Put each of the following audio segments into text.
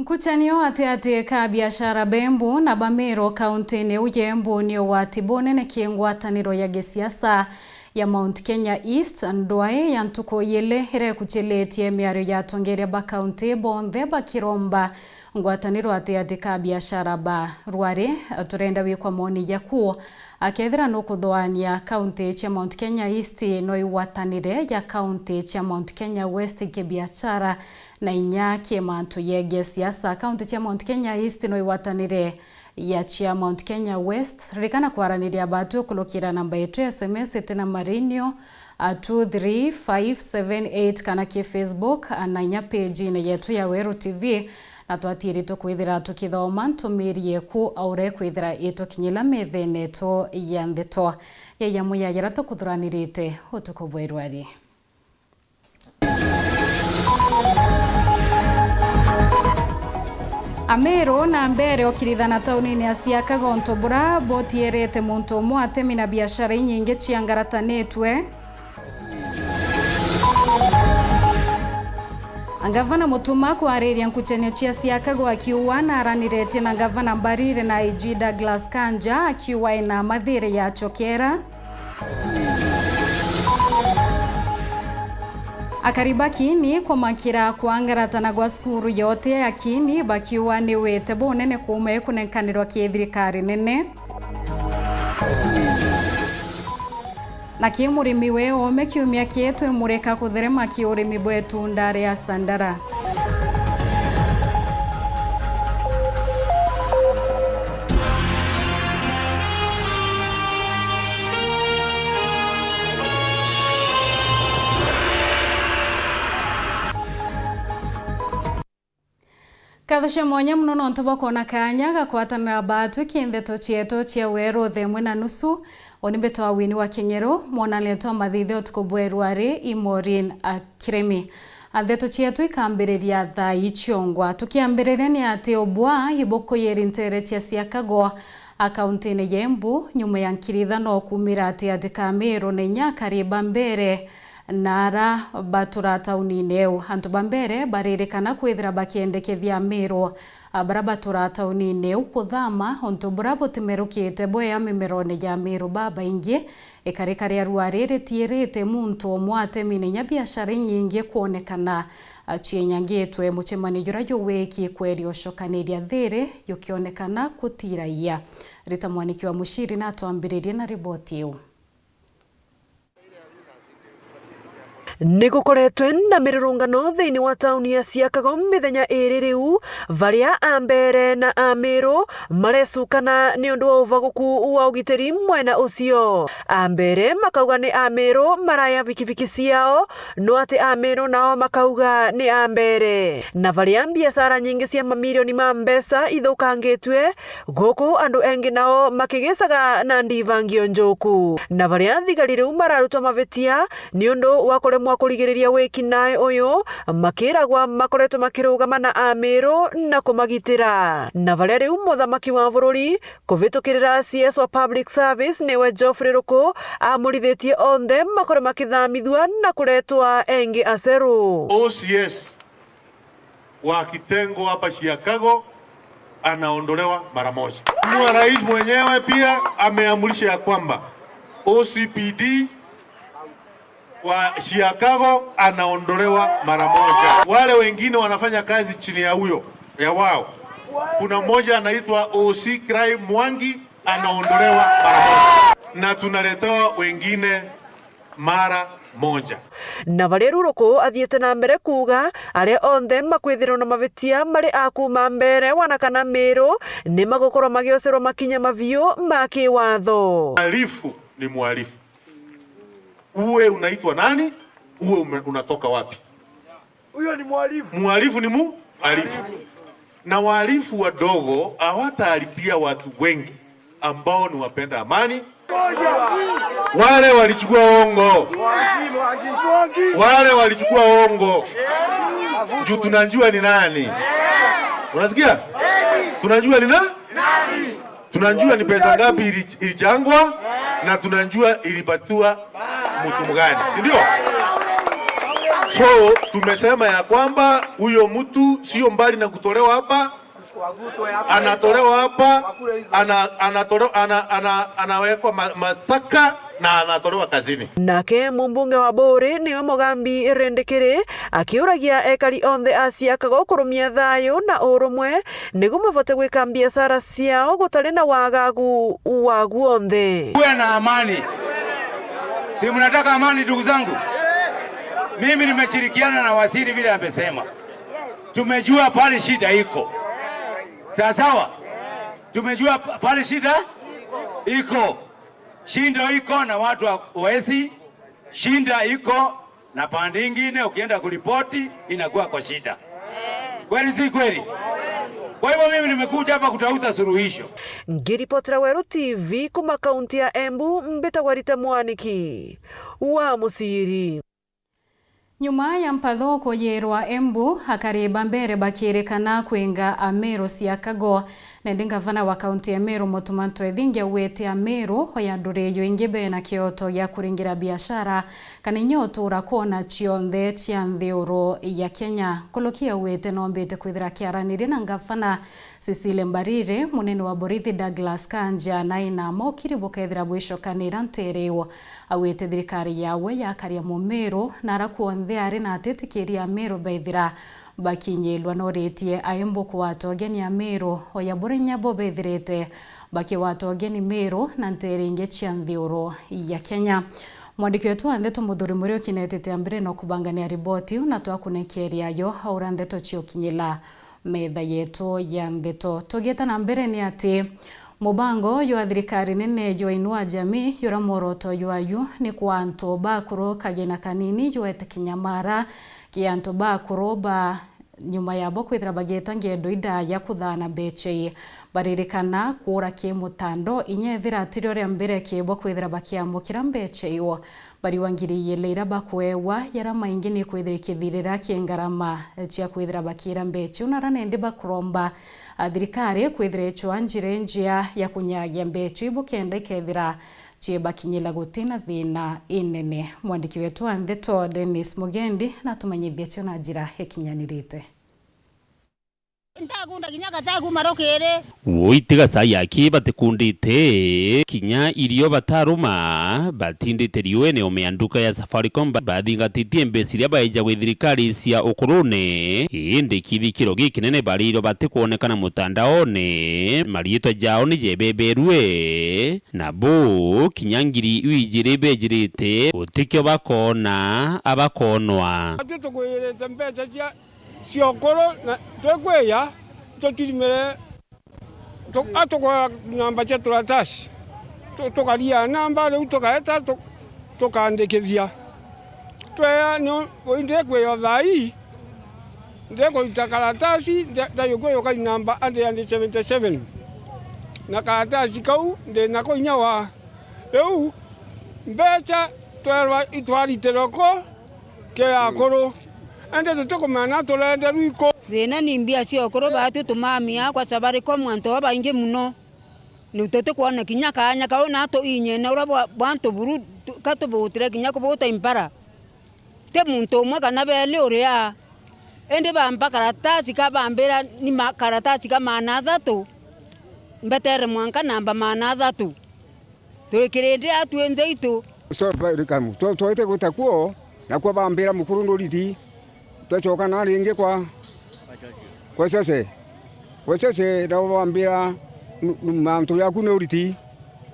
Mkutanio ate ka biashara bembu na bamero kaunti ni ujembu ni watibone na kiengwataniro ya gesiasa ya Mount Kenya East ndwae ya ntuko yele here kucheletie miario ya tongeria ba kaunti bonde ba kiromba ngwataniro ate ka biashara ba rware turenda wikwa moni yakuo akethira no kuthwania kaunti cha Mount Kenya East no iwatanire ya kaunti cha Mount Kenya West ke biashara na inyake mantu yege siasa kaunti cha Mount Kenya East no iwatanire ya chia Mount Kenya West rikana kwaraniria batu kulukira namba yetu ya SMS tena marinio 23578 kana ke Facebook na nya page ne yetu ya Weru TV na twatiri tukwithira tukithoma ntumirie ku aure kwithira itukinyila methene to ya ndeto ya muyayira tukuthuranirite utuko bwerwari. Amero na mbere okirithana taunini ya Siakago Ntobura botierete muntu umwe atemi na biashara nyingi ciangaratanitwe. Gavana Mutuma kwariria nkuchenyo cia Siakago akiuwa na aranirete na Gavana Mbarire na IG Douglas Kanja akiuwa ina mathire ya chokera. Akaribaki ni kwa makira kuangaratana gwa skuru yote akini bakiwa ni wete bonene kume kunenkanirwa kiethirikari nene. Na kimurimi we ome kiumia kietwe mureka kutherema kiurimi bwetu ndare ya Sandara. Kathasha mwanya mnono ntoba kona kanya gakwatanira batu kindeto chieto chia Weru themwe na nusu onimbeto awini wa Kengero mwana leto mathithe otukobwerwari Imorin Kiremi atheto chieto ikambiriria tha ichiongwa tukiambiriria ni ati obwa iboko yerintere chia Siakago akaunti ya Embu nyuma ya nkirithano kumira ati Kamero na nyakariba mbere nara batura tauni neu antu bambere baririkana kwithira bakiendekethia miro barabatura tauni neu kuthama onto brabo timerukite boya mimerone ya miro baba ingi ikarikari arwarire tierete muntu omwate minenya biashara nyingi kuonekana chienyangetwe muchemani jurajo weki kweri oshokaniria thire yukionekana kutiraia Rita Mwaniki wa Mushiri na tuambiririe na riboti yu. Nigukoretwe na mirurungano thiini wa tauni ya Siakago mithenya iri riu varia ambere na amero marecukana ni undu wa uvaguku wa ugitiri mwena ucio. Ambere makauga ni amero maraya vikiviki ciao no ati amero nao makauga ni ambere na varia biashara nyingi cia mamilioni ma mbeca ithukangitwe guku andu engi nao makigicaga na ndivangio njuku na varia thigari riu mararutwa mavetia ni undu wa kuremwa kurigiriria wekinae uyu makiragwa makoretwo makirugama na amero na kumagitira na varia riu muthamaki wa bururi kuvitukirira CS wa Public Service niwe Geoffrey Ruku amurithitie onthe makore makithamithwa na kuretwa engi aceru. OCS wa kitengo hapa Siakago anaondolewa mara moja. Rais mwenyewe pia ameamurisha ya kwamba OCPD wa Siakago anaondolewa mara moja. Wale wengine wanafanya kazi chini ya huyo ya wao. Kuna mmoja anaitwa OC Crime Mwangi anaondolewa mara moja. Na tunaletewa wengine mara moja. Na varia Ruku athiete na mbere kuga aria onthe makwithirwo na mavetia mari akuma mbere wana kana mero ni magukorwo magiocerwo makinya mavio ma kiwatho. Mwalifu ni mwalifu. Uwe unaitwa nani? Uwe unatoka wapi? Huyo ni mwalifu. Mwalifu ni mwalifu. Na walifu wadogo hawataharibia watu wengi ambao ni wapenda amani. Wale walichukua hongo. Wale walichukua hongo. Juu tunajua ni nani. Unasikia? Tunajua ni nani? Tunajua ni pesa ngapi ilichangwa na tunajua ilipatiwa mtu mgani. Ndio? So tumesema ya kwamba huyo mtu sio mbali na kutolewa hapa, anatolewa hapa, anawekwa mashtaka na anatolewa kazini. Nake mumbunge wa Bore niwe Mugambi Rendekere akiuragia ekari onthe aciakaga kurumia thayo na urumwe niguo mabote gwika biashara ciao gutari na wagagu wagu onthe. Kuwe na amani. Si mnataka amani ndugu zangu? Mimi nimeshirikiana na waziri vile amesema. Tumejua pale shida iko. Sawa? Tumejua pale shida iko. Shinda iko na watu wawezi, shinda iko na pande nyingine ukienda kuripoti inakuwa kwa shida. Kweli si kweli? Kwa hivyo mimi nimekuja hapa kutafuta suluhisho. Ngiripotera Weru TV kuma kaunti ya Embu, Mbitagwa Rita Mwaniki wa Musiri. Nyuma ya mpatho kuyirwa Embu hakariba mbere bakirikana kwinga Amero Siakago nende gavana wa kaunti ya Meru Mutumanto Ethingia wete Amero oyandureyo ingibe na kioto ya kuringira biashara kana inyotura kuona chionthe cia ntheuro ya Kenya. Kolokia wete nombete kwithira kiaranire na gavana Cecile Mbarire, munene wa borithi Douglas Kanja na ina mokiri bukethira bwishokanira ntereo awete thirikari yawe yakaria Mumeru na arakuonthe ari na atetikiria Amero baithira bakinyelwa noretie aimbo kwatogeni Amero oya burinya bo bethirete bakiwatogeni Meru na nteringe cia ntheuro ya Kenya. Mwandiki wetu wa Ndeto Muthuri Murio kinetete ambire no kubangania riboti na twakunekeria yo aura Ndeto cio kinyela metha yetu ya Ndeto. Tugeta na mbere ni ati mubango yo thirikari nene yo inua jamii yura moroto yo ayu ni kwanto bakuru kagena kanini yo etekinyamara kianto bakuru ba nyuma yabo kwithira bageta ngendo ida ya kuthana beche baririkana kura ki mutando inyethira atirio ria mbere kibo kwithira bakiamukira beche yo bari wangiriye leira bakwewa yara maingi ni kwithira kithirira kiengarama cia kwithira bakira beche unaranende bakromba thirikari kwithira chwanjire njia ya kunyagia beche ibo kenda ikethira chieba kinyela gutina thina inene. Mwandiki wetu wa Ndeto Dennis Mugendi na tumanyithia cio na njira hekinyanirite. Woitiga saya batikundite kinya irio bataruma batindite riwe ne omeanduka ya Safaricom bathingatithie mbeciria baija gwi thirikari cia ukurune indi kithikiro gikinene bariro batikuonekana mutandaone marietwa jao ni jebeberwe nabo kinya ngiri wijire bejirite utikyo bakona abakonwa tutugwirite mbeca ciokoro na twekweya tutirimire atugwa namba cia turatasi tukaria namba riu tukaeta tukandikithia tweya no ndekweya thai ndekuita karatasi ndayugweyo kari namba 177 na karatasi kau ndinako inya wa riu mbeca twerwa itwaritiroko ke akuru ande tutukumana tulende rwiko thina ni mbia cio kuru batu tumamia kwa Safaricom anto baingi muno ni tutukuona kinya kanya kaona to inye na ura bantu buru katubutire kinya kubuta impara te muntu umwe kana bele uria ende bamba karatasi kabambira ni karatasi kama na thatu mbetere mwanka namba mana thatu twikirinde atwende itu so rikamu toite gutakuo na kwa bambira mukuru ndoriti twachoka na ringi kwa sese ndabambira mantu yaku ne uriti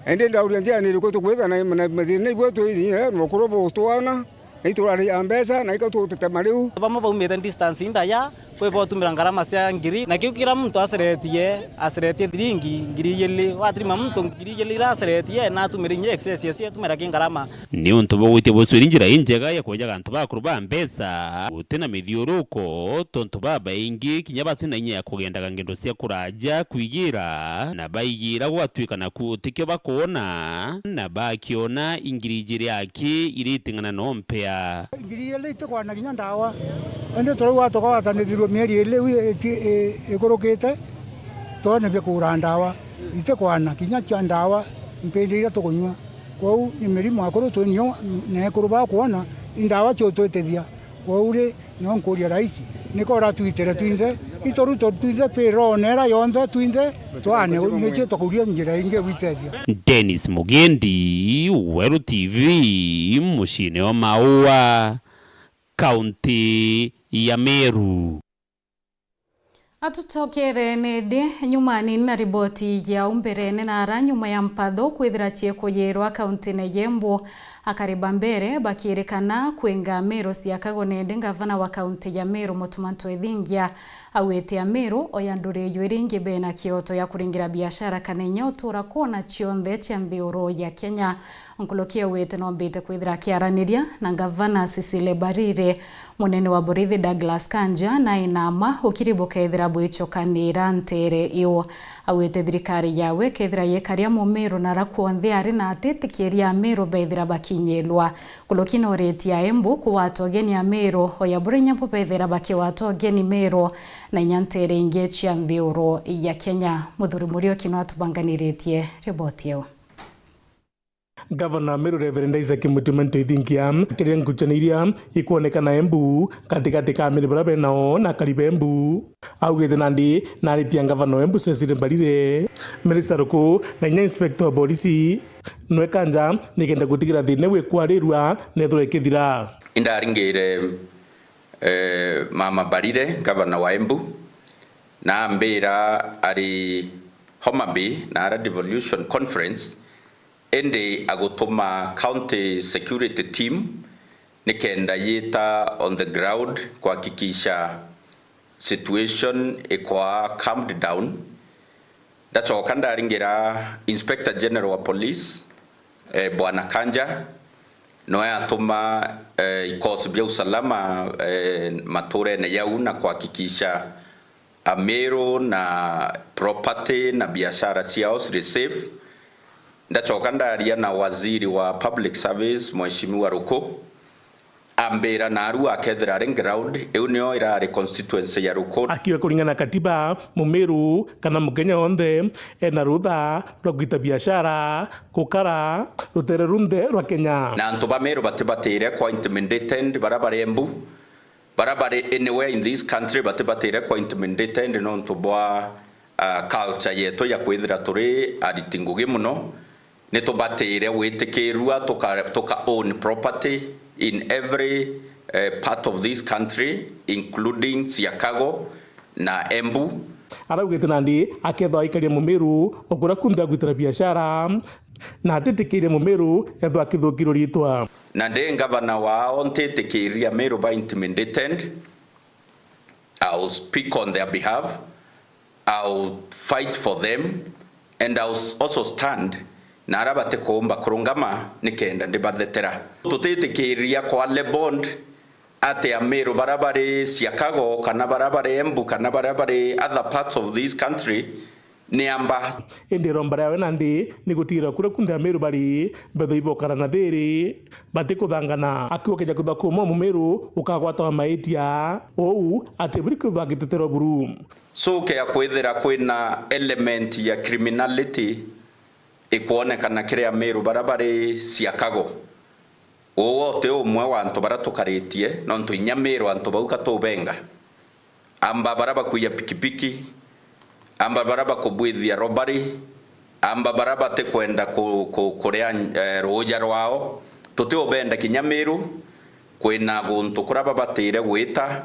ende ndauria njia ni riko tukwetha na mathina ibwe twithire mukuru butwana iturari ambesa na ikatutete mariu bamo baumete distance indaya kwe botumira ngarama cia ngiri na kiukira muntu aseretie thiringi ngiri yeli watrima muntu ngiri yeli raseretie na tumira nye excess cia tumira kingarama ni untu bogwite boswiri njira injega ya kweja gantu bakuru ba mbesa utena mithiuruko tontu baba ingi kinya batina inya ya kugendaga ngendo cia kuraja kwigira na baigira gwatwika na kutikyo bakona na bakiona ingiri jiri yake iritingana no mpea ingiri yeli tukwana kinya ndawa ende toro tukawatanithirwo mieri ile ikurukite tone bya kura ndawa ite kwana kinya cha ndawa mpendira tukunywa kwau ni mirimo akuru tunyo na kuruba kuona ndawa cio twetethia kwa ule nonkuria rais niko ratuitire twinde itoruto twinde peronera yonde twinde twane meche tokuria njira inge witethia. Dennis Mugendi, Weru TV, mushine wa Maua, kaunti ya Meru. Atutokere nede nyumani na riboti ya umberene na ara nyuma ya mpatho kwithira chieko yerwa kaunti na Embu akariba mbere bakierekana kwenga Meru Siakago nende gavana wa kaunti ya Meru Mutumanto Ethingia awete Meru oyandure ywiringi bena kioto ya kuringira biashara kanenya utura kona chionthe cha mbioro ya Kenya onkolokia wete no mbite kwithira kiaraniria na gavana Cecily Barire munene wa Borithi Douglas Kanja na inama ukiriboka ithira bwichokanira ntere iyo awete thirikari yawe kethira yekaria mu Meru na rakuonthe ari na atetikiria Meru bethira bakinyelwa kulokina oreti ya Embu kuwatogeni ya Meru oyabure nyampo bethira bakiwatogeni Meru na nyantere inge chia mbioro ya Kenya. Muthuri Murio kino atubanganiretie riboti yao. Governor Meru Reverend Isaac Mutumanto Ethingia kiria nguchaniria ikuonekana Embu katikati ka Meru barabe nao na karibe Embu augite nandi na ritia Governor Embu Cecily Barire Minister Ruku na Inspector wa Polisi Noe Kanja nikenda gutigira thine wikwarirwa nethore kithira indaringire Mama Barire Governor wa Embu na mbira ari Homa Bay na ara devolution conference ende agotoma county security team nikenda yeta on the ground kuhakikisha situation ikwa calmed down. Dacho kanda ringira Inspector General wa Police Bwana Kanja noya atoma ikosi bya usalama mature na yauna kuhakikisha Meru na property na biashara ciao si safe. Ndachoka ndaria na waziri wa public service Mheshimiwa Ruko ambera na aru akethira ring ground eunio ira constituency ya Ruko akiwa kulingana katiba Mumeru kana Mukenya onthe ena rutha rwa gwita biashara kukara rutere runde rwa Kenya na antu ba Meru batibatire kwa intimidated barabara Embu barabara anywhere in this country batibatire kwa intimidated no ntubwa culture yetu ya kwithira turi aritingugi muno nitubatire witikirwa toka own property in every part of this country including Siakago na Embu. Araugite nandi akethwa ikaria Mumeru okura kunda gwitira biashara na atitikirie Mumeru ethwa kithukiro ritwa na ndi governor wao ntitikiria Meru by intimidated. I'll speak on their behalf, I'll fight for them, and I'll also stand na arabate kuomba kurungama nikenda ndibathetera tutitikiria kwa le bond ate Meru barabare Siakago kana barabare Embu kana barabare other parts of this country niamba indi rombara yawe nandi nigutira kure kunda Meru bari betho ibokara na thiri bate kuthangana akiukeja kutha kuma Mumeru ukagwata maitia ou ate buri kuthagitetero buru so ke akwithira kwina element ya criminality ikuonekana kiria Meru barabare Siakago wote umwe wa antu baratukaritie no ntu inya Meru antu bauka tubenga amba baraba kuya pikipiki amba baraba kubwithia robbery amba baraba te kwenda kurea roja rwao tutio benda kinya Meru kwina guntu kuraba batire gwita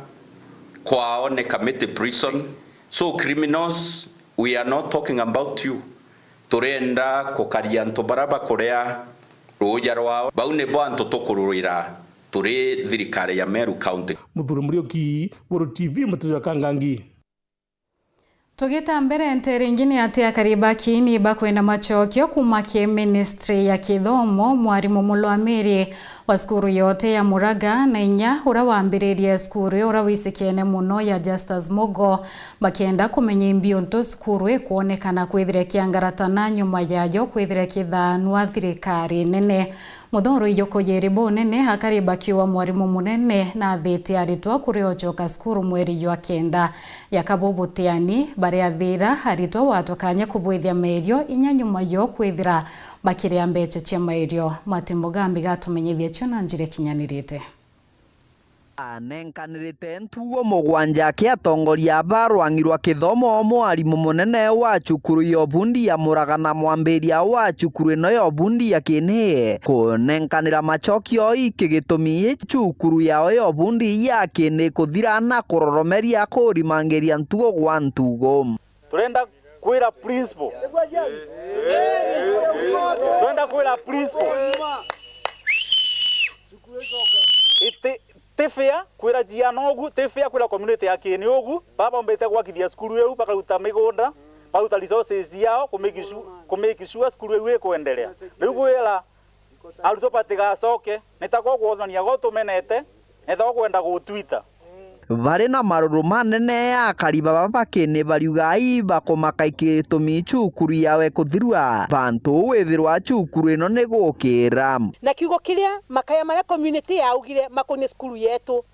kwao ne committee prison. So criminals, we are not talking about you. Turenda kukaria ntu baraba kurea roja rwao baune bo antu tukururira turi thirikari ya Meru County. Muthuri Murioki, Weru TV, Muturi Kangangi. Tugita mbere ntere ingine ate akariba kini bakwenda machokio kumake ministry ya kithomo mwarimu Mulwamiri wa skuru yote ya Muraga na inya ura wambiririe skuru ura wisikene muno ya Justus Mogo bakenda kumenya imbio nto skuru ikuonekana kwithire kiangaratana nyuma yayo kwithire kithanwa thirikari nene muthoro iyoko yeribo nene hakariba kiwa mwarimu munene na thete aritwa kuriochoka skuru mweri wa kenda yakabobutiani bare athira aritwa watokanya kubwithia merio inya nyuma yo kwithira bakiria mbeche cia mairio Mati Mugambi gatumenyithia cio na njire kinyanirite anenkanirite ntugo mugwanja kiatongoria barwangirwa kithomo mwarimu munene wa cukuru ya bundi ya Muragana mwambiria wa cukuru ino ya bundi ya Kini kunenkanira machokio ikigitumi cukuru yao ya bundi ya Kini kuthira na kuroromeria kurimangiria ntugo gwa ntugo. Turenda kwira principal tifia kwira jiano ogu tifia kwira community ya Kini ogu baba mbete gwakithia skuru eu bakaruta migunda baruta resources yao kumekisua skuru eu ikuendelea riu gwira aruto patigacoke nitako gwothonia gotumenete nitako kwenda gutwita bari na maruru manene ya kariba baba Kini bariugai bakomaka ikitumi cukuru yawe kuthirwa bantu withirwa cukuru ino ni gukira na kiugo kiria makaya maria community yaugire makone skuru yetu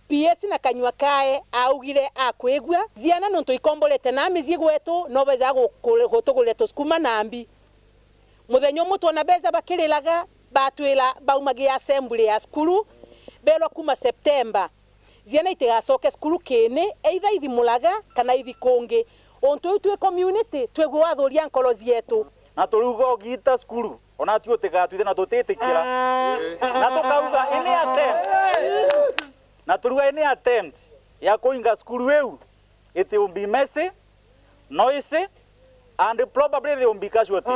PS na kanywa kae augire akwegwa ziana nonto ikombolete na mizie gwetu no beza gutuguleto skuma nambi muthenyo mutu na beza bakirilaga batwila baumagia assembly ya skuru belo kuma September ziana itigacoke skuru Kini either ithimulaga kana ithikungi ontu twe community twegwa athuria nkolo zietu na turugo gita skuru ona tio tigatuithe na tutitikira na tukauga ini attempt ya kuinga skuru eu it will be messy, noisy and probably they will be casualty.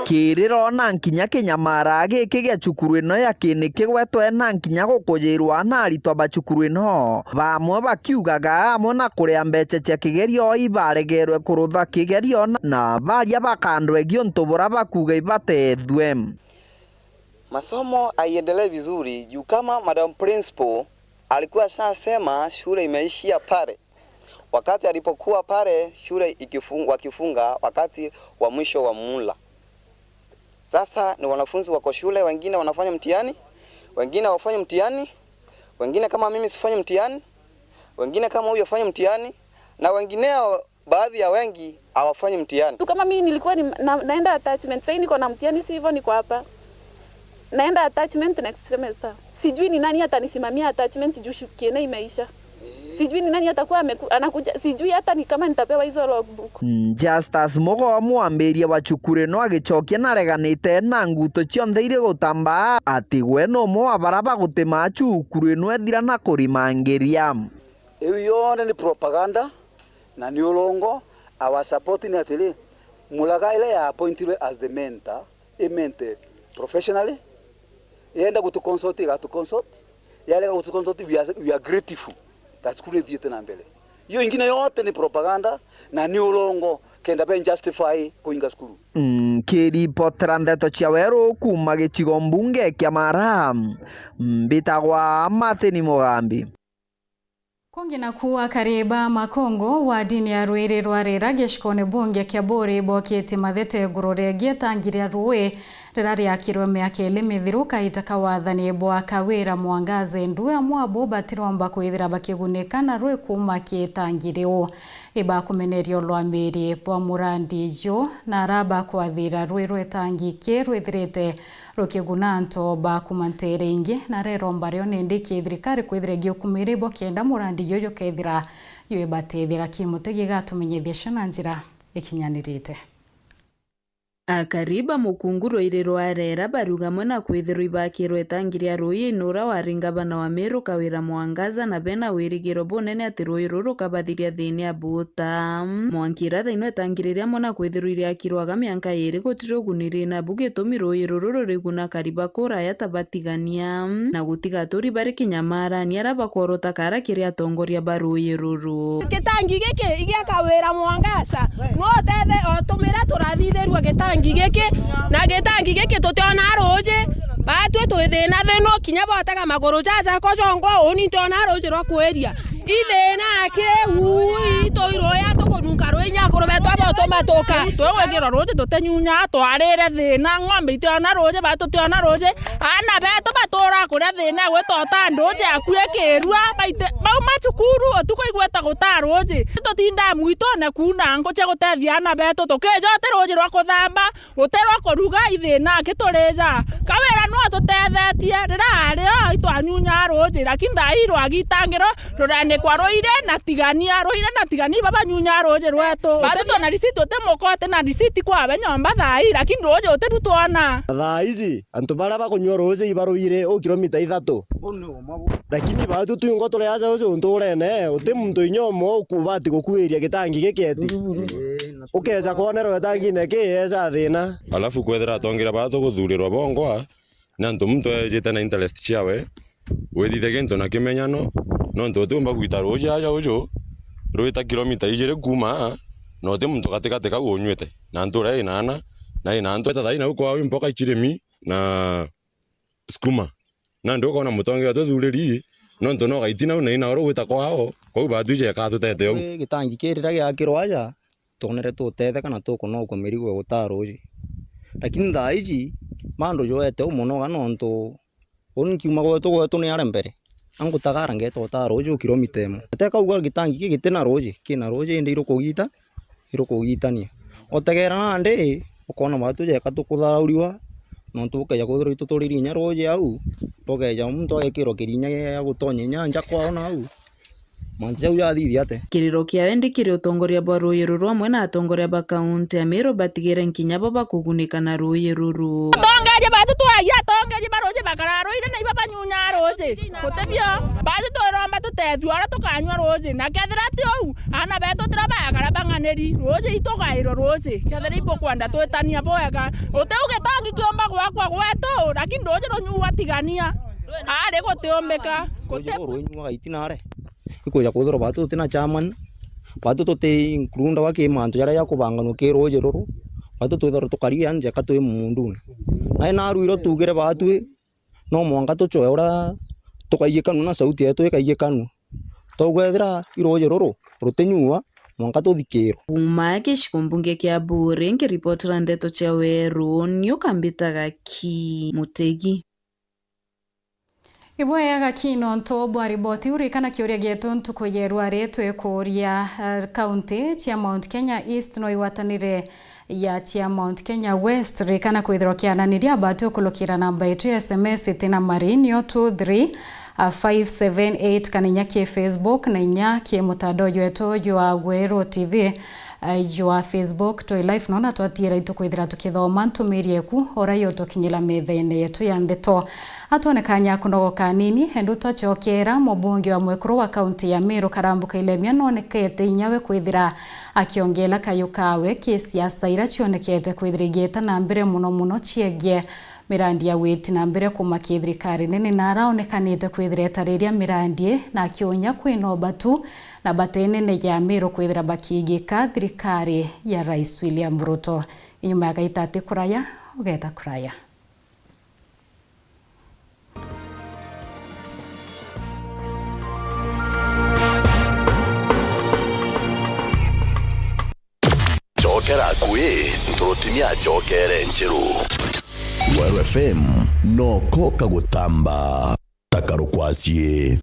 Kiriro na nkinya kinyamara giki gia cukuru ino ya Kini kigwetwe na nkinya gukujirwa na aritwa bacukuru ino bamwe bakiugaga amwe na kuria mbeca cia kigerio ibaregerwe kurutha kigerio na baria bakandwegio ntubura bakuga ibatethwe masomo aiendelee vizuri juu kama madam principal alikuwa sema shule imeishia pale wakati alipokuwa pale shule wakifunga wakati wa mwisho wa muhula. Sasa ni wanafunzi wako shule, wengine wanafanya mtihani, wengine wafanye mtihani, wengine kama mimi sifanye mtihani, wengine kama huyo afanye mtihani na wengineo baadhi ya wengi hawafanye mtihani. Kama mimi nilikuwa naenda attachment, sasa niko na mtihani si hivyo niko hapa. Naenda attachment next semester. Sijui ni nani atanisimamia attachment juu Kini imeisha. Sijui ni nani atakuwa anakuja, sijui hata ni kama nitapewa hizo logbook. Justus Mugo mwambiria wa cukuru no agicokia na reganite na nguto cionthe iri gutamba ati we no mo abaraba gutema cukuru no ethira na kurimangiria. Iyo yone ni propaganda na ni ulongo our support ni atili Mulaga ile ya appointed as the mentor, professionally. Yenda gutu consult yale gutu consult we are grateful. That's kule dhiete na mbele. Hiyo ingine yote ni propaganda na ni ulongo kenda ben justify kuinga skuru. Kiri potran ndeto cia weru kuma gicigo mbunge kia Mara mbitagwa Matheni Mugambi. Kongina kuwa kariba makongo wa dini ya Rwiri rwarira gishikone bunge kia Buri bokete mathete ngurore gietangiria ruwe rerari akirwe miaka ili mithiru kahitaka wathani bwa Kawira Mwangaze ndua mwabo batiromba kwithira bakigunika na rwe kuma kietangireo iba kumenerio lwamiri bwa murandi jo na raba kwathira rwe rwetangike rwithirite rukigunanto ba kumantere ingi na rero mbario nindi kithirikari kwithire giokumire bo kenda murandi yoyo kethira yo ibatethia gakimutegi gatumenyethia shana njira ikinyanirite. Akariba mukunguro irero arera baruga mwana kwithiro ibakiro etangiria roi inura waringa bana wa Meru Kawira Mwangaza na bena wirigiro bonene ati roi ruru kabathiria thini abuta mwankira thaino etangiriria mwana kwithiro iria kirwaga mianka iri gutiro guniri na buge tomi roi ruru riguna kariba kora ya tabatigania na gutiga tori bari kinyamara ni araba korota kara kiria tongoria baroi ruru kitangi giki igia Kawira Mwangaza no tethe otumira turathitherwa gitangi giki na gitangi giki tutiona roje batwe twithina thino kinya botaga maguru jaja kocongo oni tona roje ro kweria ithina kiui toiroya tukununka rwinya kuru betu aboto matoka twegwekira roje tutenyunya twarire thina ng'ombe itiona roje batutiona roje ana betu batura kuria thina gwetota ndoje akue kirua baite bau macukuru tukuigweta gutaroje tutinda mwito na kuna ngoche gutethia ana betu tukijote roje rwa kuthamba guterwa kuruga ithina kitureza Kawira no tutethetie rira itwanyunya roje lakini ndairo agitangiro rurane kwa roire na tigania baba nyunya roje rweto bado na risiti otemokote na risiti kwa benyomba thai lakini roje oterutwana thaizi antu bara bakunywa roje ibaruire o kilomita 3 lakini bado tuyungo tole aja roje ontorene ote muntu inyomo kubati gokuiria gitangi geketi ukeza konero gitangi neke eza thina alafu kwethera tongira bato guthurirwa bongwa na ntu muntu ejete na interest chiawe wethithe gintu na kimenyano no ntu tumba gwita roje aja ujo ruita kilomita 2 kuma no te muntu katikate ka gonywete na ntu rai nana na ntu ta na uko mpoka ichiremi na skuma na ndo kona mutonge athuriri no ntu no gaitina na ina oro gwita kwao ko ba tuje ka tutete o gitangi kirira gya kirwaja tonere tutethe kana tukuno ko mirigo gutaroji lakini thaiji mando joete umuno gano ntu onkiuma gwetu ni arembere angutagara ngeto taroji kilomita 1 ateka uga gitangi gitena roji kina roji ndi irukugitania otegera nande ukona batu je katukuthauriwa no tukeja kuthiro ituturiri nya roji au tokeja muntu ekiro kirinya ya gutonye nyanja kwaona au manja uyathithia ate kiriro kia wendi kiri utongoria bwa ruyi ruru amwe na atongoria ba kaunti ya Meru batigire nkinya bo bakugunika na ruyi ruru tongeria batu twaya tongeria baroje bakararũire na ibaba nyunya roje kutebio batu toromba tutethwara tukanywa roje na kethira ti ou ana beto trabagara banganeri roje itogairo roje kethira ipo kwanda twetania boega uteuge tangi kiomba gwakwa gwetu lakini roje ronyua tigania are gutiombeka ronyua itinare ikuja kuthoro batu tina chairman batu tote inkrunda wake manto yara yakubangano ke roje roro batu twithoro tukaria anje katwe mundu na ruiro tugire batu no mwanga tuchoera tukaiyekanu na sauti yetu ikaiyekanu togwethira iroje roro rutenyua mwanga tuthikiro uma kishikumbunge kia bure ngiripotera ndeto cha Weru niukambitaga ki Mutegi Ibwayaga kino nto bwa riboti urikana kiuria getu ntuko yerwa retu ekuria county chia Mount Kenya East no iwatanire ya chia Mount Kenya West rikana kwithirwa kiananiria batu kulukira namba yetu ya SMS itina marinio 23578 kaninya ki Facebook na inya ki mutandao yetu jwa Weru TV jwa Facebook to live nona twatira itukwithira tukithoma ntumirie ku orayo tukinyila methene yetu ya ndeto atonekanya kunogo kanini hendu twachokera mubungi wa mwekuru wa kaunti ya Meru Karambuka Ilemia nonekete inyawe kwithira akiongela kayukawe kisiasa ira chionekete kwithirigeta na mbere muno chiege mirandi ya witi na mbere kuma kithirikari nene naraonekanite kwithireta riria mirandi na akionya kwinoba tu na batene ya Meru kwithira bakigika thirikari ya Rais William Ruto inyuma ya gaitati kuraya ugeta kuraya Jokera kwe nturutimia jokere nchiru Weru FM no koka gutamba takarukwasye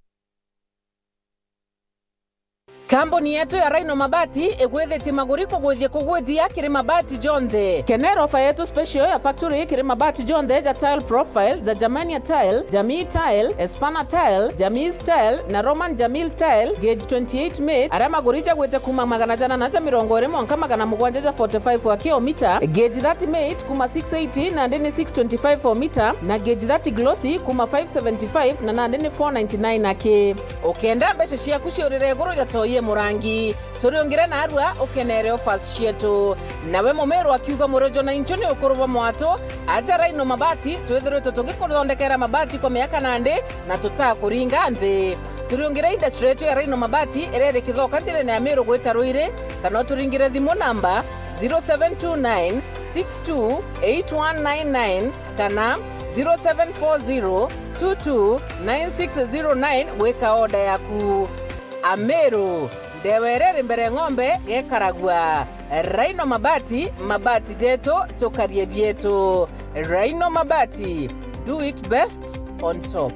Kambuni yetu ya Rhino Mabati egwethete maguriko gwethie kugwethia kiri mabati jonthe. Kenero ofa yetu special ya factory kiri mabati jonthe ja tile profile, za Germania tile, Jamii tile, Espana tile, Jamii tile na Roman Jamil tile gauge 28 made. Ara maguricha gwete kuma magana jana na mirongo ire mwanka magana mugwanja 45 wa kilomita, gauge 30 made kuma 680 na ndene 625 for meter na gauge 30 glossy kuma 575 na ndene 499 ake. Okenda beshe cia kuciurire goro ja toye murangi turiongire na arua ukenere offers cietu nawe Mumeru akiuga murojo na inchoni ukuruva mwato aja Rhino Mabati twethirwe tugikuthondekera mabati kwa miaka nande na tutakuringa nthi turiongire industry yetu ya Rhino Mabati erere kithoka njire na Meru gwita Ruire kana turingire thimu namba 0729 628199 kana 0740 229609 weka oda yaku Ameru dewerere mbere ng'ombe gekaragwa Rhino Mabati mabati jeto tokarie bieto Rhino Mabati do it best on top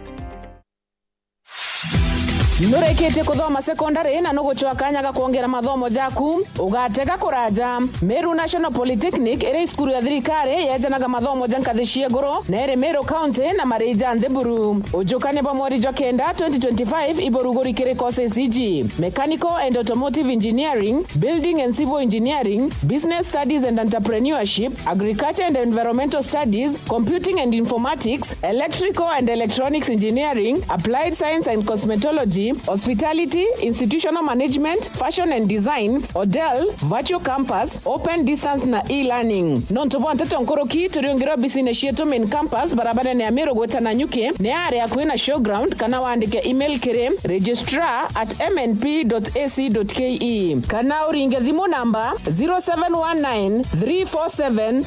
Nurekete kuthoma secondary na nuguchwa kanya ga kuongera mathomo jaku ugatega kuraja Meru National Polytechnic ere skuru ya thirikari yejanaga mathomo jankathishie goro na ere Meru County na Marija Nthiburu ujukane pa mweri jwa kenda 2025 iborugori kire courses iji Mechanical and Automotive Engineering, Building and Civil Engineering, Business Studies and Entrepreneurship, Agriculture and Environmental Studies, Computing and Informatics, Electrical and Electronics Engineering, Applied Science and Cosmetology, Hospitality, Institutional Management, Fashion and Design, Odell, Virtual Campus, Open Distance na e-learning. Nontobo nteto nkoroki turiongera business yetu main campus barabara ne Amero gweta na nyuke ne area kuina showground kana waandike email kire registrar@mnp.ac.ke kana uringe thimu namba 0719 347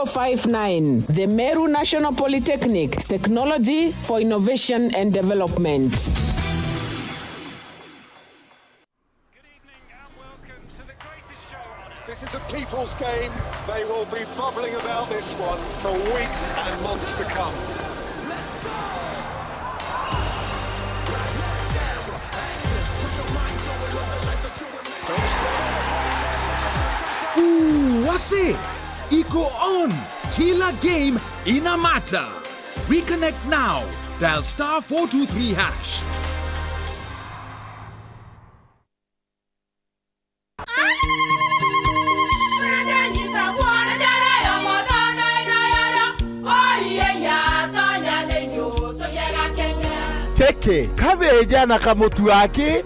059. The Meru National Polytechnic, Technology for Innovation and Development. This is a people's game. They will be bubbling about this one for weeks and months to come. Wase, iko on. Kila game ina matter. Reconnect now. Dial *423#. Keke, kabeja na kamutu wake?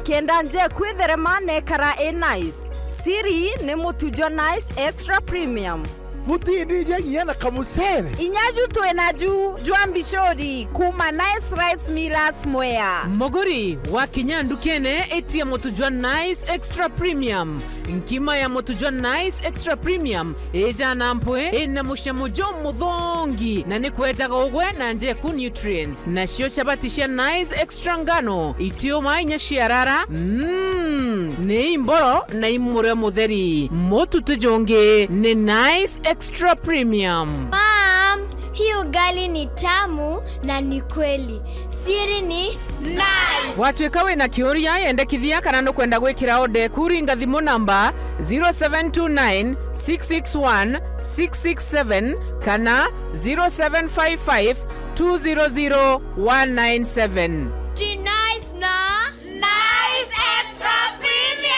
Kenda nje kwitherema nekara nice. Siri ni mutujo nice extra premium. Mutindi yenye na kamusere. Inyaju tuenaju juambishori kuma nice rice millers mwea. Mogori wa kinyandu kene eti ya motujwa nice extra premium. Nkima ya motujwa nice extra premium eja nampwe ena mushamujo mudhongi na nikweta kogwe na nje ku nutrients na shio chabatisha nice extra ngano itio mainya shiarara ne imboro na imure mutheri motu tujonge ne nice extra premium. Mom, hii ugali ni tamu na ni kweli. Siri ni nice. Watu ikawe na kioria yendekithia kana no kwenda gwikira ode kuringa thimu namba 0729 661 667 kana 0755 200 197. Ji nice na nice extra premium.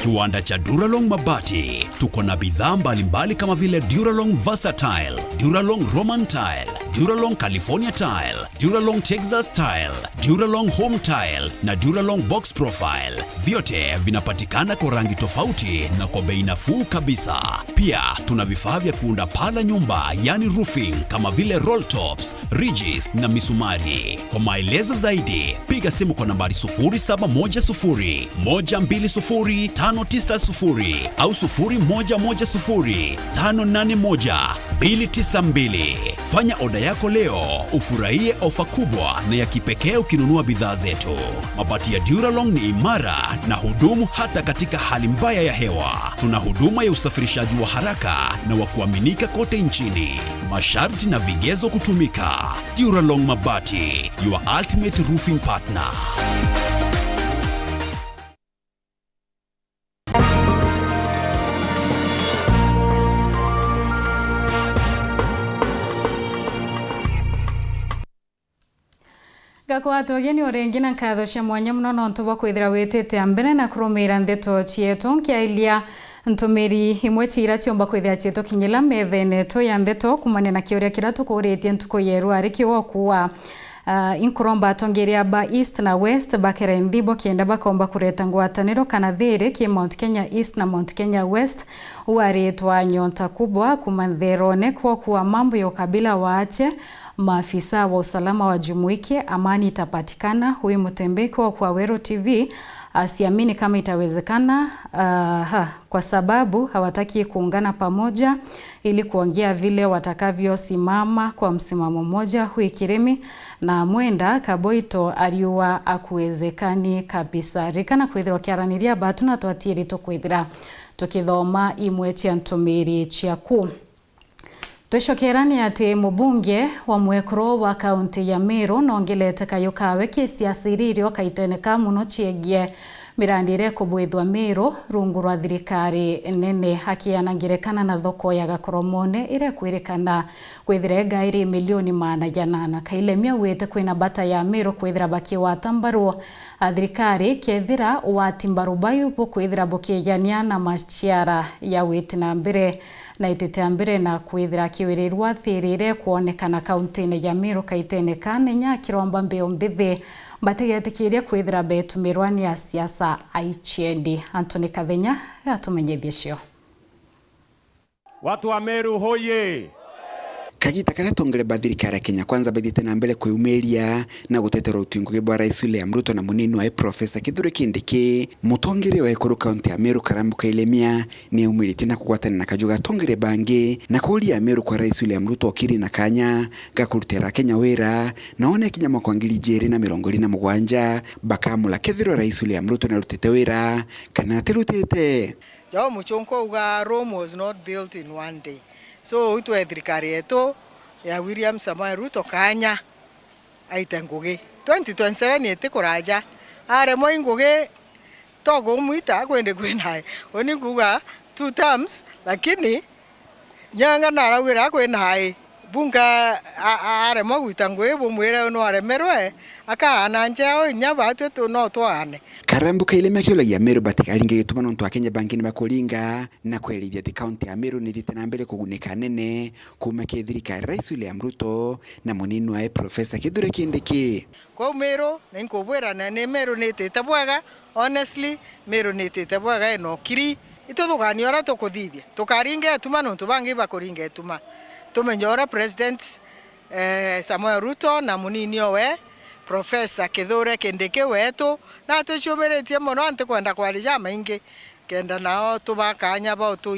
Kiwanda cha Duralong Mabati tuko na bidhaa mbalimbali kama vile Duralong Versatile, Duralong Roman Tile, Duralong California Tile, Duralong Texas Tile, Duralong Home Tile na Duralong Box Profile. Vyote vinapatikana kwa rangi tofauti na kwa bei nafuu kabisa. Pia tuna vifaa vya kuunda pala nyumba yani roofing kama vile roll tops, ridges na misumari. Kwa maelezo zaidi piga simu kwa nambari 0710 120 590 au 0110 581 292. Fanya oda yako leo ufurahie ofa kubwa na ya kipekee ukinunua bidhaa zetu. Mabati ya Duralong ni imara na hudumu hata katika hali mbaya ya hewa. Tuna huduma ya usafirishaji wa haraka na wa kuaminika kote nchini. Masharti na vigezo kutumika. Duralong Mabati, your ultimate roofing partner. Gakwa togeni orengi na nkatho cia mwanya muno no ntuba kwithira witete ambere na kurumira ndeto cietu nkiailia ntumiri imwe chira ciomba kwithira cietu kinyila methene to ya ndeto kumania na kioria kira tukuritie ntuko yeru ari kiwokuwa inkuromba atongeria ba East na West bakera Ndhibo kienda bakomba kureta ngwataniro kana thiri ki Mount Kenya East na Mount Kenya West uaretwa nyonta kubwa kumandherone kwa kuwa mambo ya ukabila waache maafisa wa usalama wajumuike amani itapatikana. Huyu Mutembeko wa kwa Wero TV asiamini kama itawezekana kwa sababu hawataki kuungana pamoja ili kuongea vile watakavyosimama kwa msimamo mmoja. Huyu Kiremi na Mwenda Kaboito aliwa akuwezekani kabisa. Rikana kwithira kiaraniria batuna twatiri to kwithira tukithoma imwe cia ntumiri ciaku. Twishokerani ati mubunge wa mwekro wa kaunti ya Meru nongelete kayukawe kisiasiririo kaiteneka muno chiegie mirandire kubwithwa Meru rungu rwa thirikari nene hakianangirekana na thoko ya Gakoromone ire kwirikana kwithire ngairi milioni $800 kailemia wete kwina bata ya Meru kwithira baki wa tambaru thirikari kethira wa timbaru bayu po kwithira bokijania na machiara ya wete na mbere na itete mbere na kwithira kiwirirwa thirire kuonekana kaunti ya Meru kaiteneka nenya kiromba mbeo mbithi bategetekirie kwithira betumirwani ya siasa aichiendi. Anthony Kathenya atumenyethie cio. Watu wa Meru hoye! Kagita kala tongereba thirikari ya Kenya Kwanza bathite na mbele kwiyumiria na gutetera utinguge bwa Rais William Ruto na munini wa Profesa Kithure Kindiki mutongere wa Ikuru kaunti ya Meru Karambuka Ilemia ni umiliti na kugwatana na kajuga tongere bangi na kuulia Meru kwa Rais William Ruto kiri na kanya gakurutera Kenya wera naone Kenya mwaka 2027 bakamula kethiro Rais William Ruto na rutete wera kana terutete Jawa muchonko uga Rome was not built in one day. So utu thirikari yetu ya William Samoei Ruto kanya aitenguge 2027 yete kuraja are moinguge togo muita kwende kwena oni kuga 2 terms lakini nyanga narawira kwena bunga are moguitangwe bomwera no are merwe aka ananjao nyaba tu no twane Karambuka Ilemia kiola ya Meru batikaringe gituma nontu wa Kenya banki ni bakulinga na kwelithia the county ya Meru ni thite na mbele kuguneka nene kuma kethirika Rais William Ruto na munini wa Profesa Kithure Kindiki kwa Meru na nkobwera na ne Meru ni tetabwaga honestly Meru ni tetabwaga eno kiri itothugani ora tokuthithia tukaringe atuma nontu bangi bakuringa atuma tumenyora President Samoei Ruto na munini owe Profesa Kithure Kindiki wetu na tuchumiretie muno ante kwenda kwarija maingi kenda nao tubakanya ba tu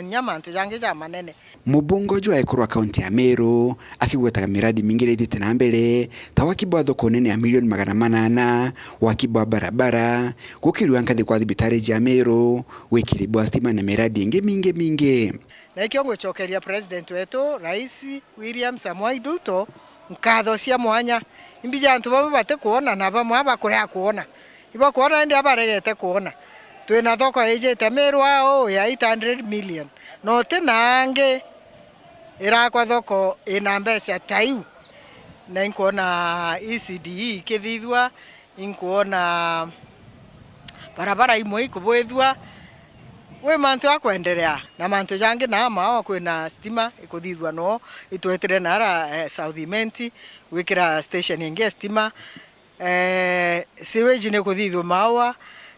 nyama tujange jama nene Mubungo jwa Ikuru wa kaunti ya Meru akigwetaga miradi mingi ithite na mbele tawakibwa thoko nene ya milioni $800 wakibwa barabara gukirwa nkathi kwa thibitari ya Meru wikiribwa stima na miradi ingi mingi na kiongo chokeria president wetu Rais William Samoei Ruto nkatho cia mwanya imbija antu bamwe bate kuona na bamwe abakuria kuona iba kuona ndi abaregete kuona twina thoko ejete Meru ao ya 800 million no tenange ira kwa thoko ina mbesa taiu na inkuona ECDE kithithwa inkuona barabara imwe ikubwithwa we mantu akwendelea na mantu jange na mao kwina stima ikuthithwa no itwetere nara South Imenti wikira station inge stima sewage ne kuthithwa mawa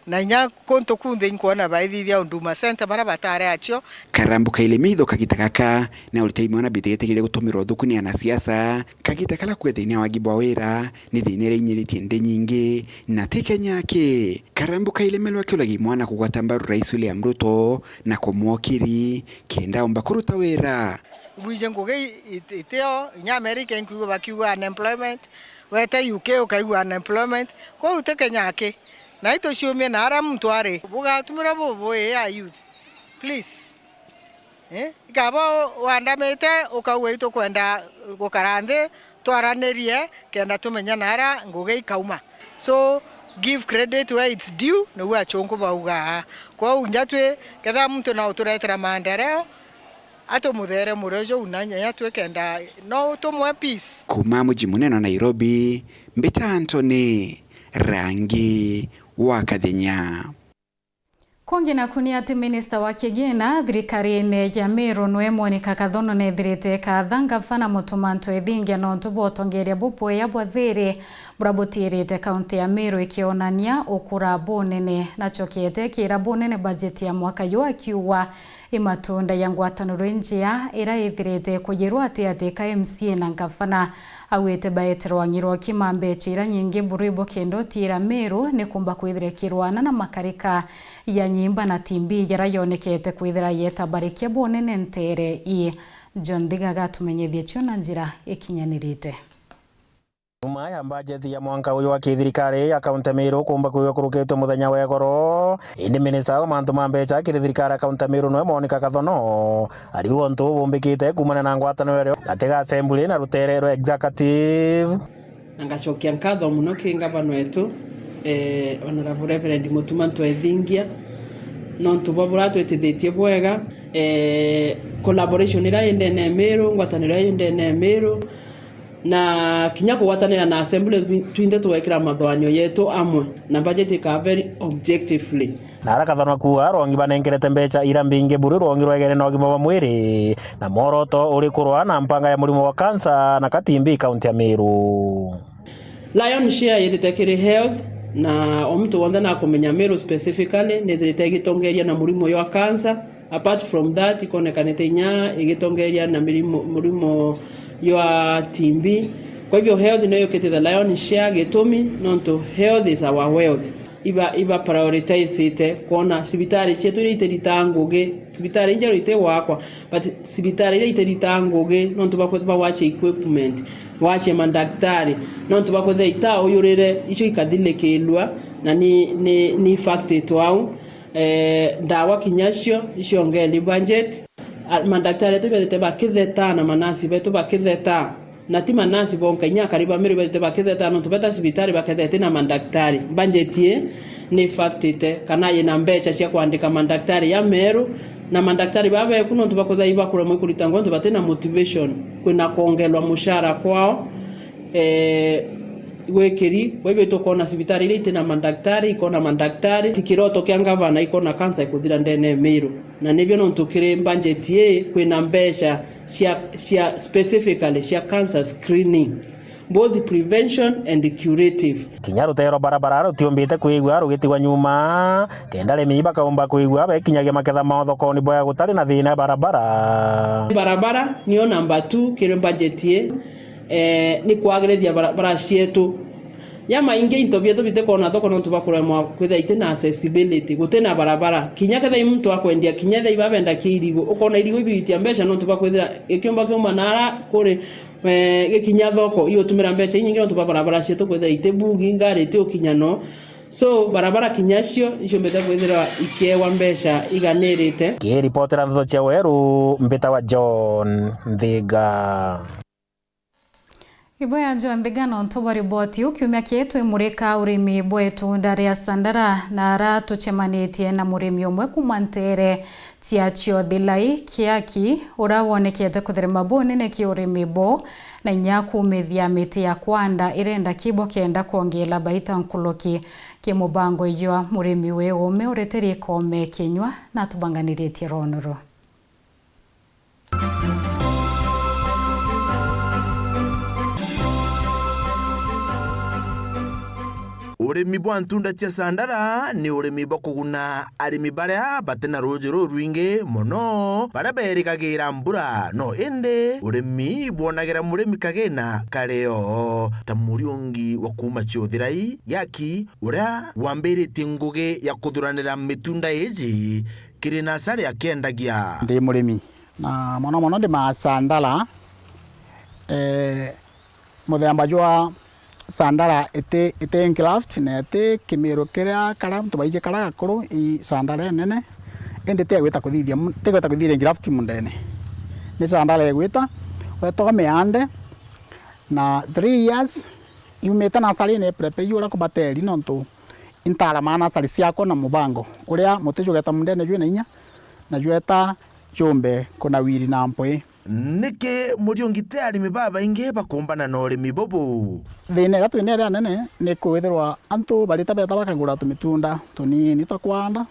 na nya konto kunthe inkuona baithithia Huduma Center bara batare acho Karambuka Ilemia kagita kaka na uliteimwa na bitegete gutumirwo thukuni na siasa kagita kala kwethenia wagibwa wera ni thinere inyiritie nde nyingi na Kenya ke Karambuka Ilemia kiolagi mwana kugwata mbaru Rais William Ruto na kumwokiri kenda omba kuruta wera bwije nguge iteo nya America inkuwa bakiwa unemployment wete UK ukaiwa unemployment kwa Kenya ke na ito shume na ara mtu are buga tumira bobo ya youth please gabo wandamete ukawe ito kwenda gukarande twaranerie kenda tumenya nara nguge ikauma so give credit where it's due no wa chonko bauga kwa unjatwe ketha mtu na uturetera maendeleo ato muthere murejo unanya yatwe kenda no tumwe peace kuma muji munene Nairobi Mbita Anthony Rangi wa Kathenya. Kongi na kunia ati minista wa kigina thirikari-ini ya Meru nwe Monica Kathono nethirite kathanga fana mutumanto ethingia no tubotongeria bupo ya bwathiri burabutirite kaunti ya Meru ikionania ukura bunene na chokiete kira bunene budget ya mwaka yu akiuwa imatunda ya ngwataniro njia ira ithirite kujirwa ati KMCA na ngavana awete baetero wangirwa kimambe chira nyingi buribo kendo tira Meru ni kumba kwithire kirwana na makarika ya nyimba na timbi yarayonekete kwithira yetabarikia bonene ntere John Digaga tumenyethie chona njira ikinyanirite Nyuma ya bajeti ya mwanka uyu wa kithirikari akaunti Meru kumba kuyo kurukitwe muthenya wa goro indi minista wa mantu ma mbeca kithirikari akaunti Meru no Monica Kathono ari wontu bumbikite kumana na ngwataniro rio gatega assembly na ruterero executive ngacokia nkatho muno ki ngavana wetu honorable Reverend Mutuma Ntwethingia no tubabura twetithitie bwega collaboration ira yendene Meru ngwataniro yendene Meru na kinya kuwatanira na assembly twinde tuwekira mathwanyo yetu amwe na budget ka very objectively na Kathono kuwa rongi banengerete mbeca ira mbingi buru rongi rwegere na ugima wa mwiri na moroto uri kurwa na mpanga ya murimo wa kansa na katimbi kaunti ya Meru. Lion share yetetekiri health na omuntu wonda na kumenya Meru specifically ne thirite na murimo wa kansa. Apart from that ikonekanete nya igitongeria na murimo ya TB. Kwa hivyo health nayo kete the Lion share gitumi nonto health is our wealth. Iba prioritize ite kuona sibitari chetu ile iteritaanguge sibitari injero ite wakwa but sibitari ile iteritaanguge nonto bakwa wache equipment wache mandaktari nonto bakwa ita oyurere icho ikadhilekelwa na ni fact twao ndawa kinyasho icho ngeli budget mandaktari tu bete bakitheta na manasi betu bakitheta na tima nasi bonka nya kariba Meru bete bakitheta no tubeta sibitari bakitheta na mandaktari budgetie ni factite kana yena mbecha cia kuandika mandaktari ya Meru na mandaktari babe kuno tubakoza iba kula mwe kulitango tubatena motivation kwena kuongelwa mushara kwao wekeri kwa hivyo tukona sibitari ile tena mandaktari ikona mandaktari tikiroto kyanga bana ikona kansa ikuthira ndene Meru na nivyo no tukire budget ye kwena mbecha cia specifically cia cancer screening both prevention and curative. Kinya rutero barabara rutiombite kuigwa rugitigwa nyuma kenda remi bakaumba kuigwa bekinyagia maketha mathoko-ini boya gutari na thina barabara niyo number 2 kire budget ye ni kwagirithia barabara cietu yama inge intobia tubite kona thoko no tubakura mwa kwitha itena accessibility gutena barabara kinya ketha muntu akwendia kinya tha ibabenda kirigo ukona irigo ibitia mbeca no tubakwithira ikiomba kioma nara kuri gikinya thoko iyo tumira mbeca nyingi no tubabarabara cietu kwitha itebugi ngari ti ukinya no so barabara kinyacio icio mbeta kwithira ikewa mbeca iganirite ki reportera ntho cia weru mbita wa John Thiga. Iboya John Thiga no ntoba riboti ukiumia kietu imurika urimi bwetu ndari ya Sandara na ara tuchemanitie na murimi umwe kumantere tia chio thilai kiaki urawonekete kuthirima bonene ki urimi bo na nyaku methia miti ya kwanda irenda kibo kenda kuongela baita nkuloki kimubango ywa murimi we ume ureteri kome kinywa na tubanganiritie ronoro. Urimi bwa ntunda cia Sandara ni urimi bwa kuguna arimi baria batena ruji rwingi muno baria berikagira mbura no indi urimi bwonagira murimi kagena kareo ta Muriungi wa kuma Chiothirai yaki uria wambiritie ngugi ya kuthuranira mitunda iji kiri nasari akiendagia ndi murimi na mono ndi ma Sandara muthemba jwa Sandara ite engraft na ite kimiro kiria kara tubaije kara gakuru I Sandara nene ende te gwita kuthithia engraft mundene ni Sandara gwita wetoga meande na 3 years yumeta na sali ne prepe yura ko bateri nonto intala mana sali siako na mubango uria mutejo geta mundene jwe na inya na jweta chombe kuna wiri na mpwe nike Muriungi te arimi baba inge bakumbana na urimi bobo thine gatu ine ria nene ni kwithirwa antu barita beta bakagura tumitunda tunini takwanda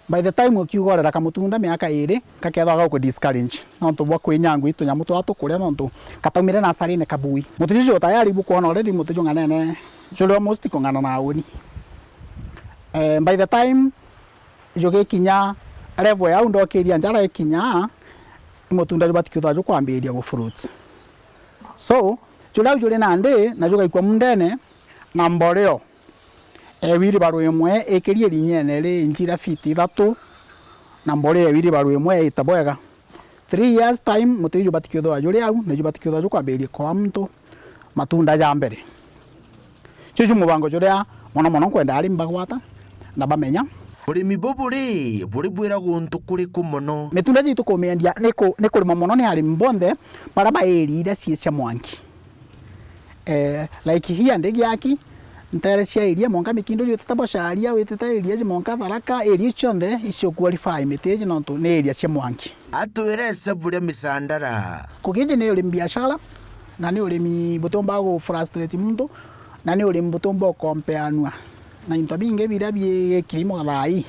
by the time ukiugorera kamutunda miaka 2 kakethaga ku discourage nonto bwa kwinyangu itu nyamu twa tukuria nonto kataumire na sarine kabui mutijo tayari bu kuona already mutijo nganene jolo almost kongana na uni by the time joge kinya level ya ndo kiria njara ikinya mutunda batikitwa jo kwambiria go fruits so jule nande na joka ikwa mundene na mboreo wiri baru imwe ekerie linyene ri njira fiti 3 na mboreo wiri baru imwe itabwega 3 years time mutejo batikitwa jule au na jo batikitwa jo kwambiria kwa mtu matunda ya mbere cyo mubango juria mono kwenda ari mbagwata na bamenya urimi buburi bwira guntu kuri kumono mitunda jitu kumendia ni kuri mono ni ari mbonde para baeri ida cia mwanki like here ndegi yaki ntere cia iria monka mikindo rio tatabasharia weteta iria monka tharaka iria chonde icio qualify miteje nonto ne iria cia mwanki atwire seburia misandara kugije ne urimi biashara na ni urimi butomba go frustrate muntu na ni urimi butomba kompeanwa na into binge bira bie kilimo gathai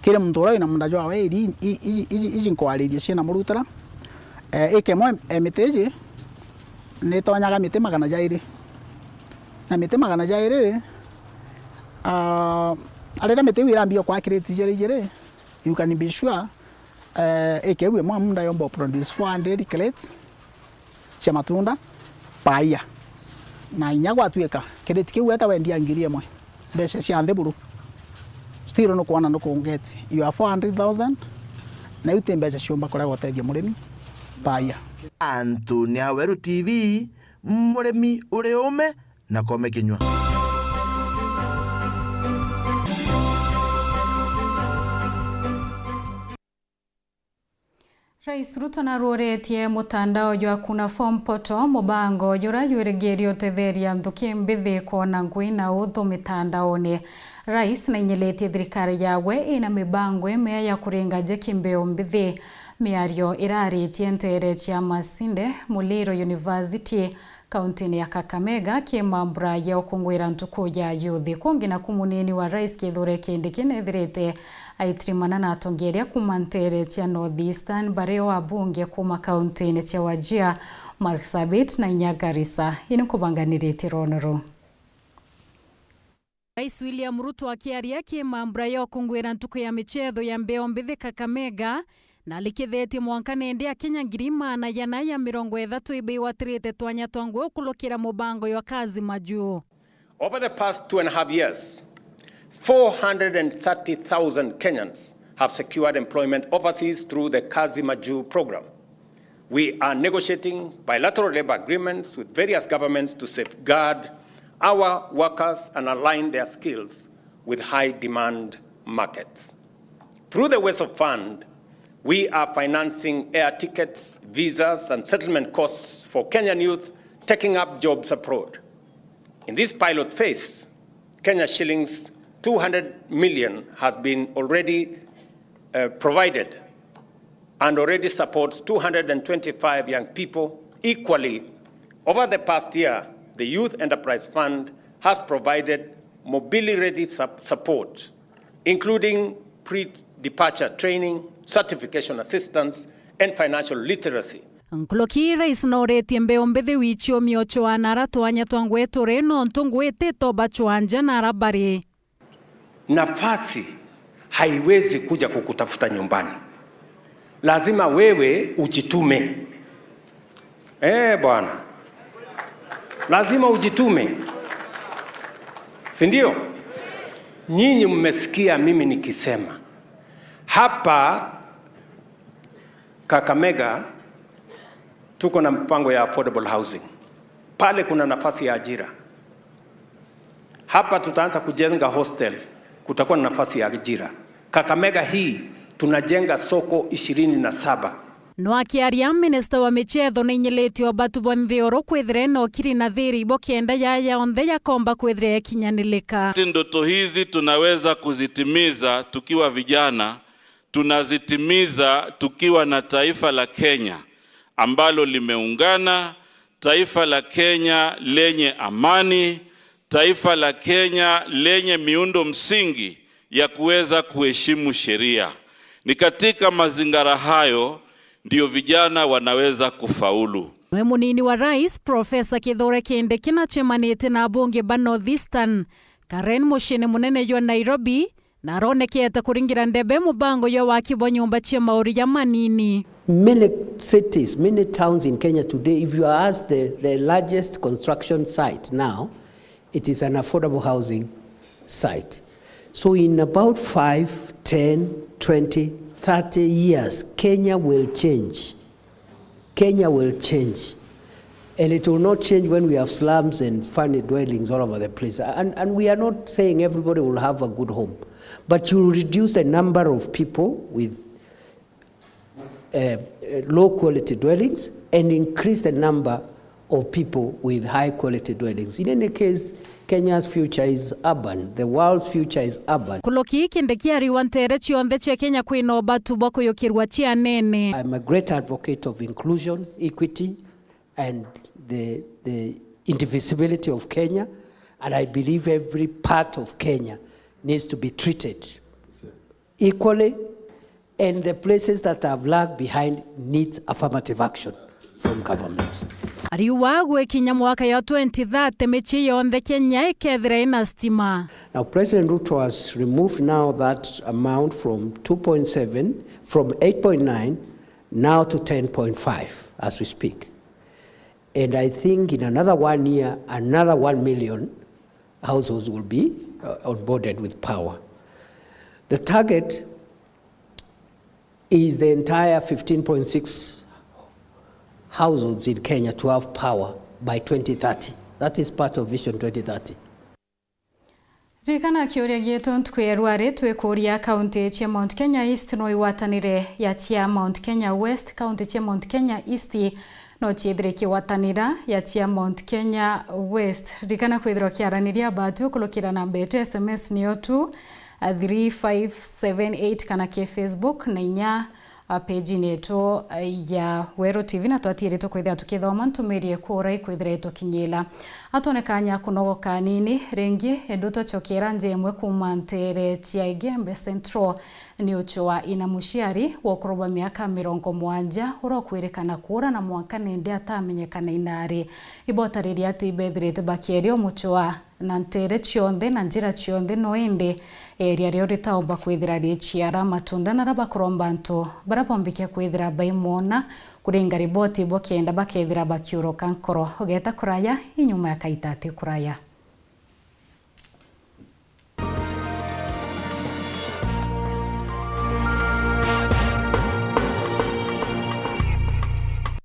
kile muntu ora ina munda jwa we iri nkwariria ciana murutara ikemwe miteje ne tonyaga mite magana jairi na mite magana jairi arera mite wira mbio kwa kireti jere you can be sure ekewe mwa munda yombo produce 400 crates cia matunda paia na inyagwa tueka kireti kiu eta wendia ngiri mwe mbeca cia ntheburu still no kuona no kungeti you are 400,000 na ute mbeca ciomba kora gotethia murimi paia Anthony Aweru TV murimi uri ume na kome kinywa. Rais Ruto naroretie mutandao jwa kuna form poto mubango jura yurigerio tetheria nthuki mbithi kona ngui na uthu mitandaoni. Rais na inyiletie thirikari yawe ina mibango imea ya kurenga jeki mbeo mbithi. Miario iraritie ntere cia Masinde Muliro University kaunti ya Kakamega kimambura ya ukungwira ntuku ya yuthi kungina kumunini wa Rais Kithure Kindiki nethirite aitrimana na atongeria kuma ntere cia Northeastern bareo wa bunge kuma kaunti cia Wajir, Marsabit na Nyagarissa ini kubanganirite ronoro. Rais William Ruto akiaria kimambura ya ukungwira ntuku ya michetho ya mbeo mbithi Kakamega na likitheti mwankane ya Kenya ngirima na yana ya 30 ibiwatirite twanya twangu kulokira mubango ya kazi majuu. Over the past 2.5 years, 430,000 Kenyans have secured employment overseas through the Kazi Majuu program. We are negotiating bilateral labor agreements with various governments to safeguard our workers and align their skills with high demand markets. Through the Weso Fund, we are financing air tickets, visas, and settlement costs for Kenyan youth taking up jobs abroad. In this pilot phase, Kenya shillings 200 million has been already provided and already supports 225 young people. Equally, over the past year, the Youth Enterprise Fund has provided mobility-ready support, including pre-departure training, certification assistance, and financial literacy. Nkloki Rais noretie mbeo mbithi wichio miocho anara twanya twangwetu reno ntungwete toba chwanja nara bari. Nafasi haiwezi kuja kukutafuta nyumbani. Lazima wewe ujitume. Bwana. Lazima ujitume. Si ndio? Nyinyi mmesikia mimi nikisema hapa Kakamega tuko na mpango ya affordable housing. Pale kuna nafasi ya ajira. Hapa tutaanza kujenga hostel, kutakuwa na nafasi ya ajira. Kakamega hii tunajenga soko 27. No akiaria minister wa michetho na inyiletio batu bontheoro kwithire no kiri na thiri bokienda ya onthe ya komba kwithire kinyanilika. Ndoto hizi tunaweza kuzitimiza tukiwa vijana, tunazitimiza tukiwa na taifa la Kenya ambalo limeungana, taifa la Kenya lenye amani, taifa la Kenya lenye miundo msingi ya kuweza kuheshimu sheria. Ni katika mazingira hayo ndio vijana wanaweza kufaulu. We munini wa Rais Profesa Kithure Kindiki na chemanite na bunge ba Northeastern Karen Mushene munene yo Nairobi na ronekete kuringira ndebe mubango yo wakibo nyumba cia mauri ya manini. Many cities, many towns in Kenya today, if you ask the largest construction site now, it is an affordable housing site. So in about 5, 10, 20, 30 years, Kenya will change. Kenya will change. And it will not change when we have slums and funny dwellings all over the place. And we are not saying everybody will have a good home. But you will reduce the number of people with low quality dwellings and increase the number of people with high quality dwellings. In any case, Kenya's future is urban. The world's future is urban. Kuloki kindekia riwantere chionde che Kenya kuinoba tuboko yokirwa chia nene. I'm a great advocate of inclusion, equity, and the indivisibility of Kenya. And I believe every part of Kenya needs to be treated equally. And the places that have lagged behind needs affirmative action from government. Ariwagwe kinya mwaka ya 2030 mechi yonde Kenya ikethira ina stima. Now President Ruto has removed now that amount from 8.9 now to 10.5 as we speak. And I think in another 1 year, another 1 million households will be onboarded with power. The target is the entire 15.6 households in Kenya to have power by 2030. That is part of Vision 2030. Rikana kioria gitu ntukwerware twekuria county cha Mount Kenya East no iwatanire ya chia Mount Kenya West, county cha Mount Kenya East no chidire kiwatanira ya chia Mount Kenya West. Rikana kwithirwa kiaraniria batu kulokira namba yetu SMS niyo tu 3578 kana ke Facebook na inya page neto ya Wero TV na twatire to kwithira tukithoma ntumirie kura ikwithire to kinyela atonekanya kunogo kanini rengi enduto chokera njemwe kumantere chia Igembe Central ni uchoa ina mushiari wokoroba miaka 70 urokwerekana kura na mwaka nende atamenyekana inari ibotariria ati bedrete bakierio muchoa na ntere chionde na njira chionde noende area rio ritaomba kwithira richiara matunda na rabakoromba nto barapombikia kwithira baimona kurenga riboti bokenda bakethira bakiuro kankoro ogeta kuraya inyuma ya kaitati kuraya.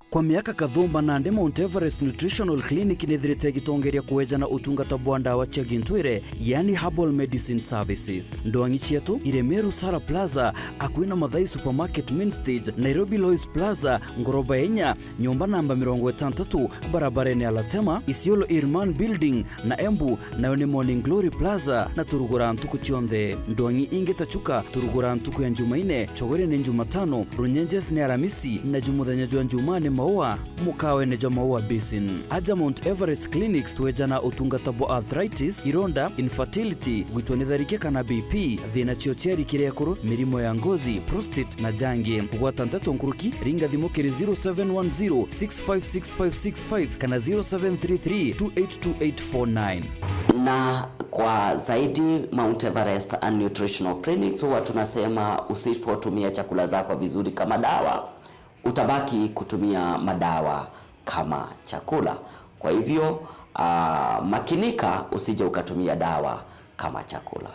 Kwa miaka kadhumba nande Mount Everest Nutritional Clinic nithirite gitongeria kuwejana utungata bwa ndawa cia gintwire yani herbal medicine services. Ndoangi cietu Iremeru Sara Plaza, Akwina Mathai Supermarket Main Stage, Nairobi Lois Plaza, Ngoroba Enya, nyumba namba 63 barabarani ya Latema, Isiolo Irman Building na Embu nayo ni Morning Glory Plaza na Turugura Ntuku Chionde. Ndoangi ingetachuka Turugura Ntuku ya Njumaine, Chogore ni Njumatano, Runyenjes ni Aramisi na Jumuthenya jwa Njumane maua mukawe neja maua basin. Aja Mount Everest Clinics tuwejana utungata bo arthritis, ironda, infertility, gwitwanitharike kana BP, thina chiocheri kirekuru, mirimo ya ngozi, prostate na jangi. Gwatantatu nkuruki, ringa thimokeri 0710-656565 kana 0733-282849. Na kwa zaidi Mount Everest and Nutritional Clinics huwa tunasema usipotumia chakula zako vizuri kama dawa, utabaki kutumia madawa kama chakula. Kwa hivyo makinika usije ukatumia dawa kama chakula.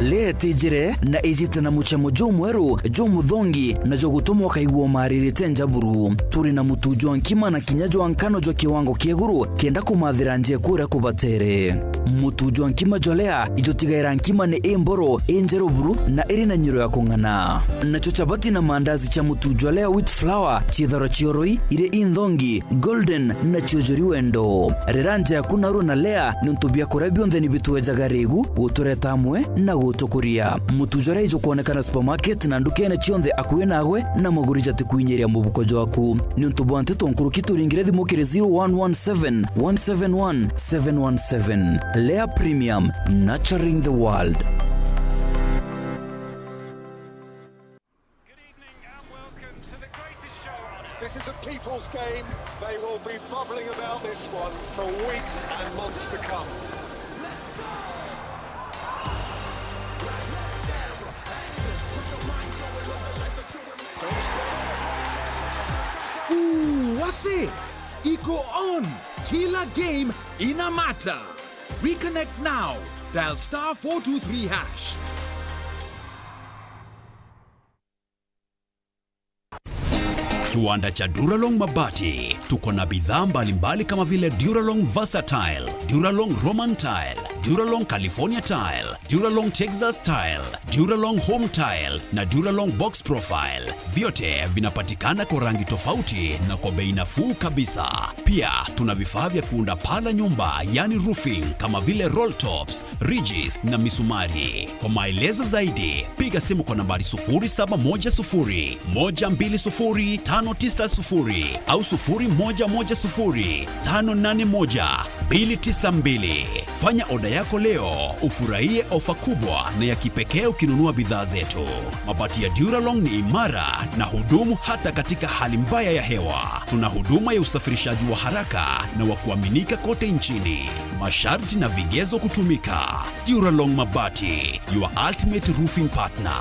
Leti jire na izita na muchamo jo mweru, jo muthongi na jo gutumwa kaiguo maririte njaburu. Turi na mutujo nkima na kinyajo ankano jo kiwango kieguru kenda kumathira nje kura kubatere. Mutujo nkima jolea ijotigaira nkima ni emboro, enjero buru na iri na nyiro ya kungana. Na chochabati na mandazi cha mutujo lea wheat flour, chidharo chioroi, ire indhongi, golden na chiojori wendo. Reranja ya kunaru na lea nuntubia kurabionde ni bituwe jagaregu, utureta amwe na gutukuria. Mutujore ijo kuonekana supermarket na ndukene chionde akuwe nagwe na magurija tikuinyeria mubuko jwaku. Ni untubwante tonkuru kituringire thimukire 0117-171-717. Lea Premium, nurturing the world. This is a people's game. They will be bubbling about this one for weeks and months to come. Wase, iko on. Kila game ina matter. Reconnect now. Dial *423#. Kiwanda cha Duralong Mabati. Tuko na bidhaa mbalimbali kama vile Duralong Versatile, Duralong Roman Tile, Duralong California Tile, Duralong Texas Tile, Duralong Home Tile na Duralong Box Profile. Vyote vinapatikana kwa rangi tofauti na kwa bei nafuu kabisa. Pia tuna vifaa vya kuunda paa la nyumba, yani roofing, kama vile roll tops, ridges na misumari. Kwa maelezo zaidi, piga simu kwa nambari 0710 120 590 au 0110 581 292. Fanya oda yako leo, ufurahie ofa kubwa na ya kipekee ukinunua bidhaa zetu. Mabati ya Duralong ni imara na hudumu hata katika hali mbaya ya hewa. Tuna huduma ya usafirishaji wa haraka na wa kuaminika kote nchini. Masharti na vigezo kutumika. Duralong Mabati, your ultimate roofing partner.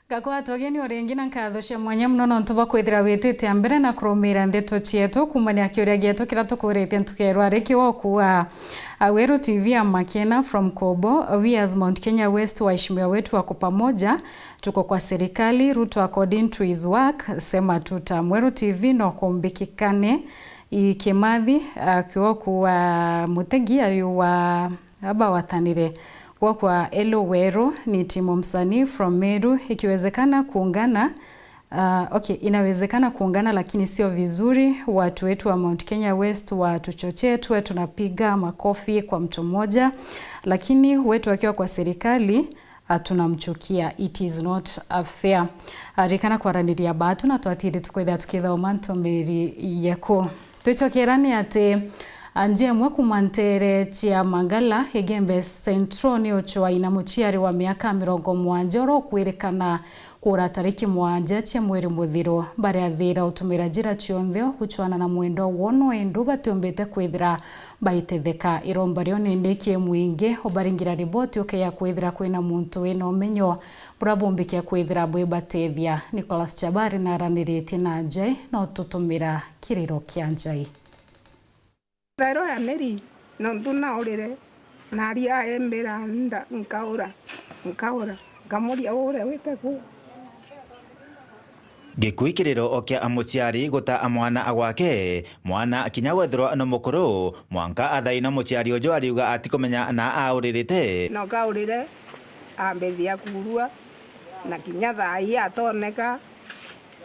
Gakwa togeni orengi na nkatho cia mwanya muno no ntuba kwithira witite ambere na kurumira ndeto cietu kumania kiuria gietu kira tukurite ntukerwa ariki wokuwa Awero TV ya Makena from Kobo. We as Mount Kenya West waheshimiwa wetu wako pamoja, tuko kwa serikali. Ruto according to his work sema tuta Awero TV no kumbikikane Kimathi akiwa kuwa Mutegi aliwa aba watanire kwa Elowero ni timu msanii from Meru. Ikiwezekana kuungana inawezekana kuungana, lakini sio vizuri. Watu wetu wa Mount Kenya West watuchochee tuwe tunapiga makofi kwa mtu mmoja, lakini wetu wakiwa kwa serikali tunamchukia. It is not fair. Arikana kwa randiria batu na twatiri tukwitha tukithoma ntomeri yako tuchokerani ate anje mwe kumantere chia Mangala Igembe Centro ni ochoa ina muchiari wa miaka 70 ro kwerekana kura tariki 1 chia mweri muthiro bare athira utumira jira chionthe guchwana na mwendo wono endu batombete kwithira baitetheka iromba rio nindiki mwingi obaringira riboti ya kwithira kwina muntu wina umenyo burabombikia kwithira bwe batethia. Nicholas Chabari na raniriti na Njai no tutumira kiriro kia Njai. Dairo ya Meri nonduna orire naria embera nda nkaura ngamuria ore wetegu Gikuikiriro okia amuciari guta amwana agwake mwana akinya gwethirwo no mukuru mwanka athaina muciari ujo ariuga atikomenya na auririte no gaurire ambethia kurua na kinya thai atoneka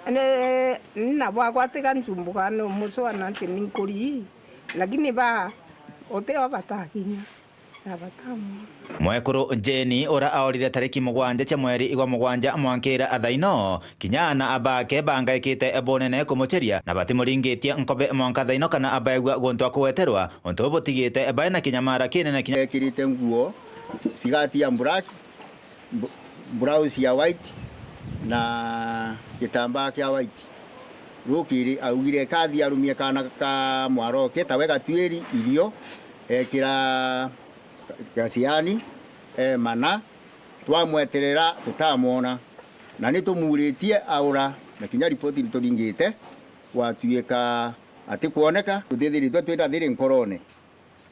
ene na bwagwatiga ncumbuka no muswana tininkuri lakini ba oteo batakinya na batamu Mwekuru Jeni ora aorire tariki 7 cia mweri igwa 7 mwankira athaino kinyana abake bangaikite ebonene kumucheria na batimuringitie nkobe mwanka thaino kana abaigwa gontwa kuweterwa onto botigite ebae na kinyamara kinene kirite nguo sigati ya black blouse ya white na kitambaa kia white rukiri augire kathi arumie kana ka mwaroke tawega twiri irio ekira gasiani mana twamweterera tutamwona na nitumuritie aura na kinya ripoti nituringite watuika ati kuoneka tuthithiri twenda thiri nkorone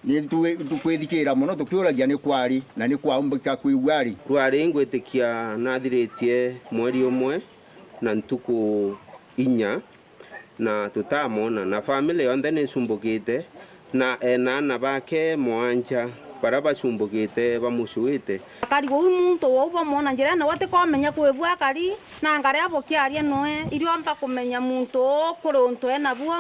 ni tukwithikira muno tukiuragia ni kwari na ni kwaumbika kwigwari rwari ngwitikia nathiritie mweri umwe na ntuku 4 na tutamona na family yonthe ni sumbukite na enana bake mwanja baraba sumbukite bamushuite kari go muntu wo bamona njira na wate komenya kwebwa kari na ngare abo kiarie noe iriomba kumenya muntu kuronto ena bwo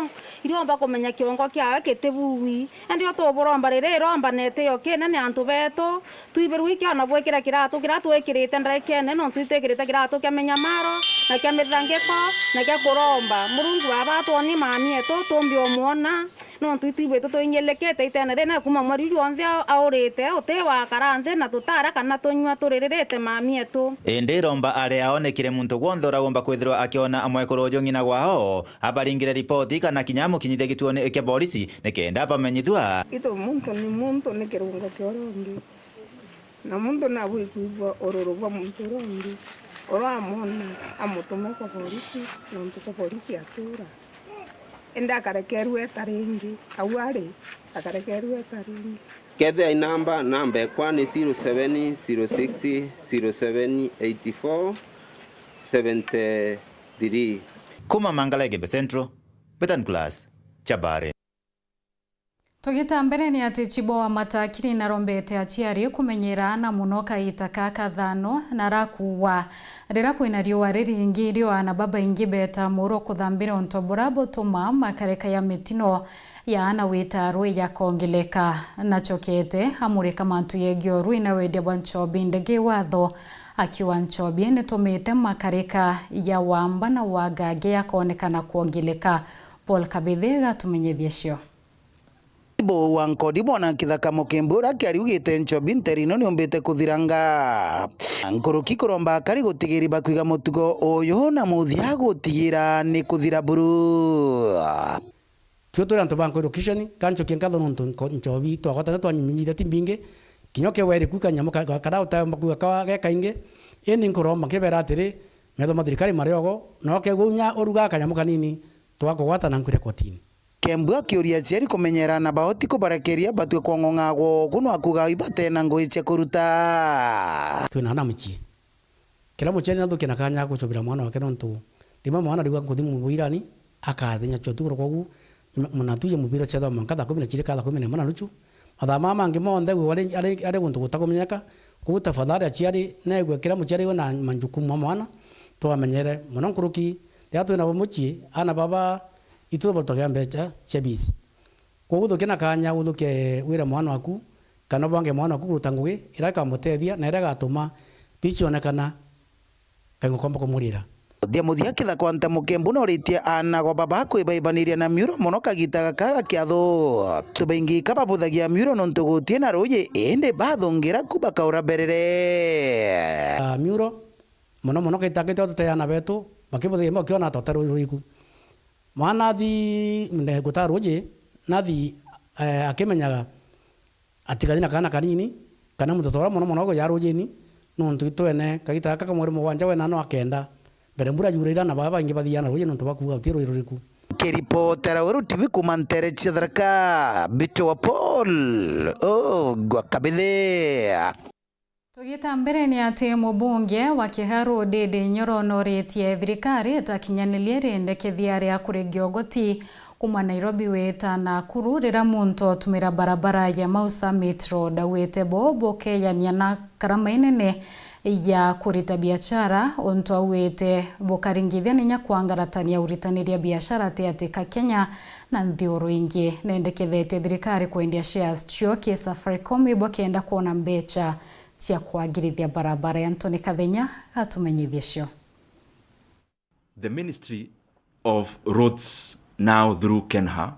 iriomba kumenya kiongo kiawe kitebuwi ndio to boromba rere romba nete yo kene ne antu beto tuiberu iki ona bwekira kiratu ekirite ndrekene no tuitekirite kiratu kamenya maro na kamethangeko na kya kuromba murungu abatu ni mami eto tombi omona no tuitibe to inyelekete itenere na kuma mwari yonthe aurite utewa karanthe na tutara kana tonywa turirite mami etu ende romba are aonekire muntu gwonthe uragomba kwithirwa akiona amwekuru ujo ngina gwao abaringire ripoti kana kinyamu kinyithe gituone eke polisi nikenda bamenyithwa ito muntu ni kirungo kiorongi na muntu na wikuwa ororogwa muntu rongi ora amona amutume kwa polisi na mtu kwa polisi atura enda akarekeru etaringi awari akarekeru etaringi Kethe namba ekwa ni 0706 0784 73. Kuma Mangalege Centro, Betan Class, Chabare. Tugita mbere ni ati Chibo wa Matakiri na rombete aciari kumenyera na muno kaita kaka thano na rakuwa rira kwina riwa riringi riwa na baba ingi beta muro kuthambira ontobora botuma makareka ya mitino ya ana witaru ya kongeleka na chokete amurika mantu yegyo ruina wede banchobi ndege watho akiwa nchobi ni tumite makareka ya wamba na wagage ya kuonekana kuongeleka. Paul Kabithega tumenyethie cio. Bo wankodi bona kithaka mukembura kiariugite Nchobi nterino ni ombete kuthiranga nkuruki kuromba kari gutigiri bakwiga mutugo uyu na muthia gutigira ni kuthira buru tutura nto banko education kancho kinkatho nuntu Nchobi twagotana twanyiminyithia timbinge kinyoke were kukanya muka kada utambakuga ka gekainge ini nkuromba kibera atiri metho mathirikari mariogo no kegunya uruga kanyamuka nini twakogwatana nkwire kotini. Kembua kiuria ciari kumenyerana bahoti kubarakeria batwe kwong'ong'ago kuno akuga ibate na ngoi cia kuruta twina na muci kila muceri nathu kina kanya gucubira mwana wake nontu rima mwana rigwa nguthi muwirani akathenya chotuguro kogu munatuje mubira chetho mankatha 10 kada 10 nuchu mathama mangi monthe gwe ari guntu gutakumenyeka kugu tafadhali aciari negwe kila muceri na manjukumu mwana twamenyere muno nkuruki ria twina muci ana baba itu botoga mbecha chebisi koguo kina kanya uthuke wira mwana waku kana bange mwana waku kurutangugi iraka mutethia na iraga tuma bichi onekana kango komba kumurira dia muthia kitha kwanta mukembu no ritie ana go baba kwibaibaniria na miuro muno kagita kaga kiatho tubaingi kababuthagia miuro no ntugutie na ruye ende bathungira kuba kaura berere miuro muno kitakite tutayana betu bakibuthagia makiona totaru ruiku mwana thi ne gutaroje nathi akimenyaga atikathina kana kanini kana mutotora muno go yaroje ni nuntu twene kagita kaka mwere mugwanja we nano akenda mbere mbura yurira na baba ingi bathiana roje nuntu bakuga utiro iruriku kiripotera weru TV kumantere chitharaka bicho wa Paul gwa Kabithega. Tugita mbere ni ati mubunge wa Kiharu Ndindi Nyoro noretie thirikari itakinyanilie rendekethia ria kurigio goti kuma Nairobi weta Nakuru rira muntu tumira barabara ya Mau Summit Road wete bobo keyania na karama inene ya kurita biashara onto awete bokaringithia ninya kwangaratania uritaniria biashara teatika Kenya na nthioru ingi nendekethete thirikari kwendia shares cio ki Safaricom ibokenda kuona mbecha cia kwagirithia barabara. Antoni Kathenya atumenyithie cio. The Ministry of Roads now through KENHA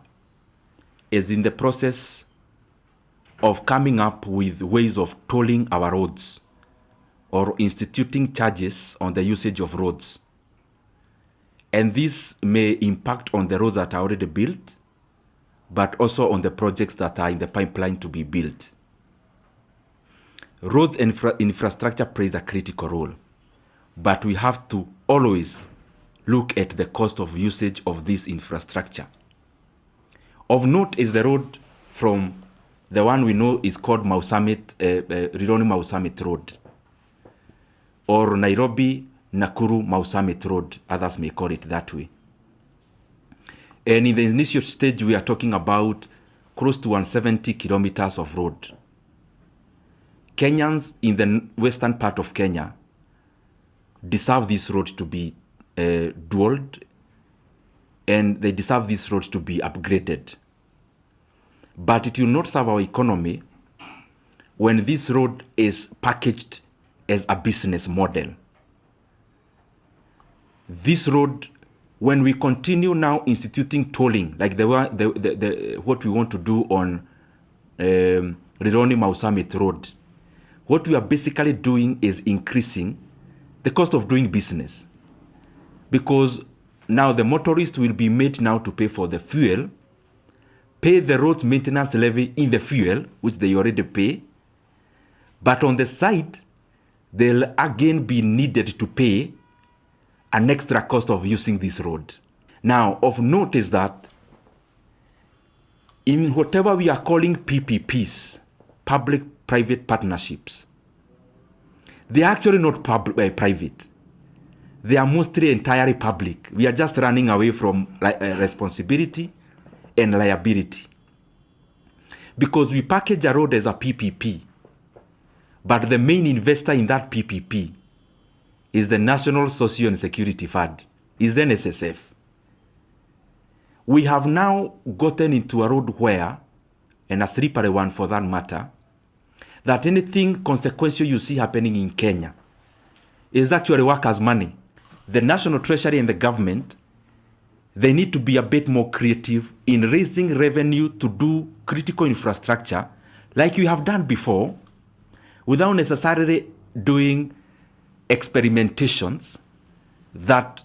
is in the process of coming up with ways of tolling our roads or instituting charges on the usage of roads. And this may impact on the roads that are already built, but also on the projects that are in the pipeline to be built. Roads and infrastructure plays a critical role, but we have to always look at the cost of usage of this infrastructure. Of note is the road from the one we know is called Mau Summit, Rironi Mau Summit Road, or Nairobi Nakuru Mau Summit Road, others may call it that way. And in the initial stage, we are talking about close to 170 kilometers of road. Kenyans in the western part of Kenya deserve this road to be dualled, and they deserve this road to be upgraded. But it will not serve our economy when this road is packaged as a business model. This road, when we continue now instituting tolling, like what we want to do on Rironi Mau Summit Road, what we are basically doing is increasing the cost of doing business. Because now the motorist will be made now to pay for the fuel, pay the road maintenance levy in the fuel, which they already pay, but on the side, they'll again be needed to pay an extra cost of using this road. Now, of note is that in whatever we are calling PPPs, public-private partnerships, they are actually not private. They are mostly entirely public. We are just running away from responsibility and liability. Because we package a road as a PPP, but the main investor in that PPP is the National Social and Security Fund, is the NSSF. We have now gotten into a road where, and a slippery one for that matter, that anything consequential you see happening in Kenya is actually workers' money. The National Treasury and the government, they need to be a bit more creative in raising revenue to do critical infrastructure like we have done before, without necessarily doing experimentations that,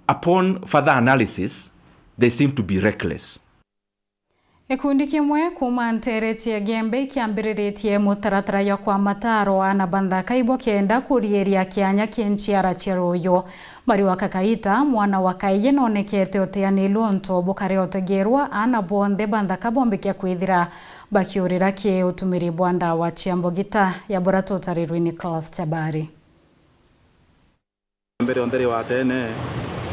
upon further analysis, they seem to be reckless. Ekundi kimwe kuma nteretie gembe ikiambiriretie mutaratara ya kwa mataro ana bandhaka ibo kenda kurieria kianya kinchiara cheroyo bari wakakaita mwana wakaiye nonekete oteanilwo ntobo kare otegerwa ana bonde bandhaka bombe kya kwithira bakiurira kie utumiri bwanda wa chiambogita ya borato tarirwini class chabari mbere ondere wa tene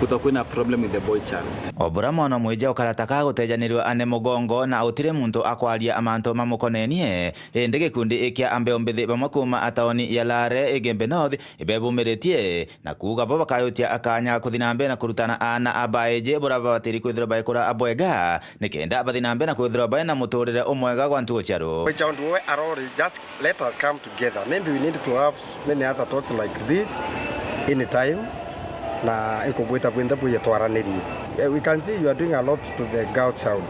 kutakuwa na problem with the boy child. Obura mwana mweja ukarataka gutejanirwa ane mugongo na utire muntu akwaria amanto mamukonenie ende gikundi ikia ambe ombithi bamakuma ataoni ya Lare Igembe North ibebumiretie na kuga baba kayotia akanya kuthinambe na kurutana ana abaeje bura batiri kwithira baikura abwega nikenda abathinambe na kwithira bae na muturire umwega gwa ntuo chiaro. We don't we are all just let us come together. Maybe we need to have many other talks like this anytime. Na ikobweta bwenda bwe twaraniri. We can see you are doing a lot to the girl child.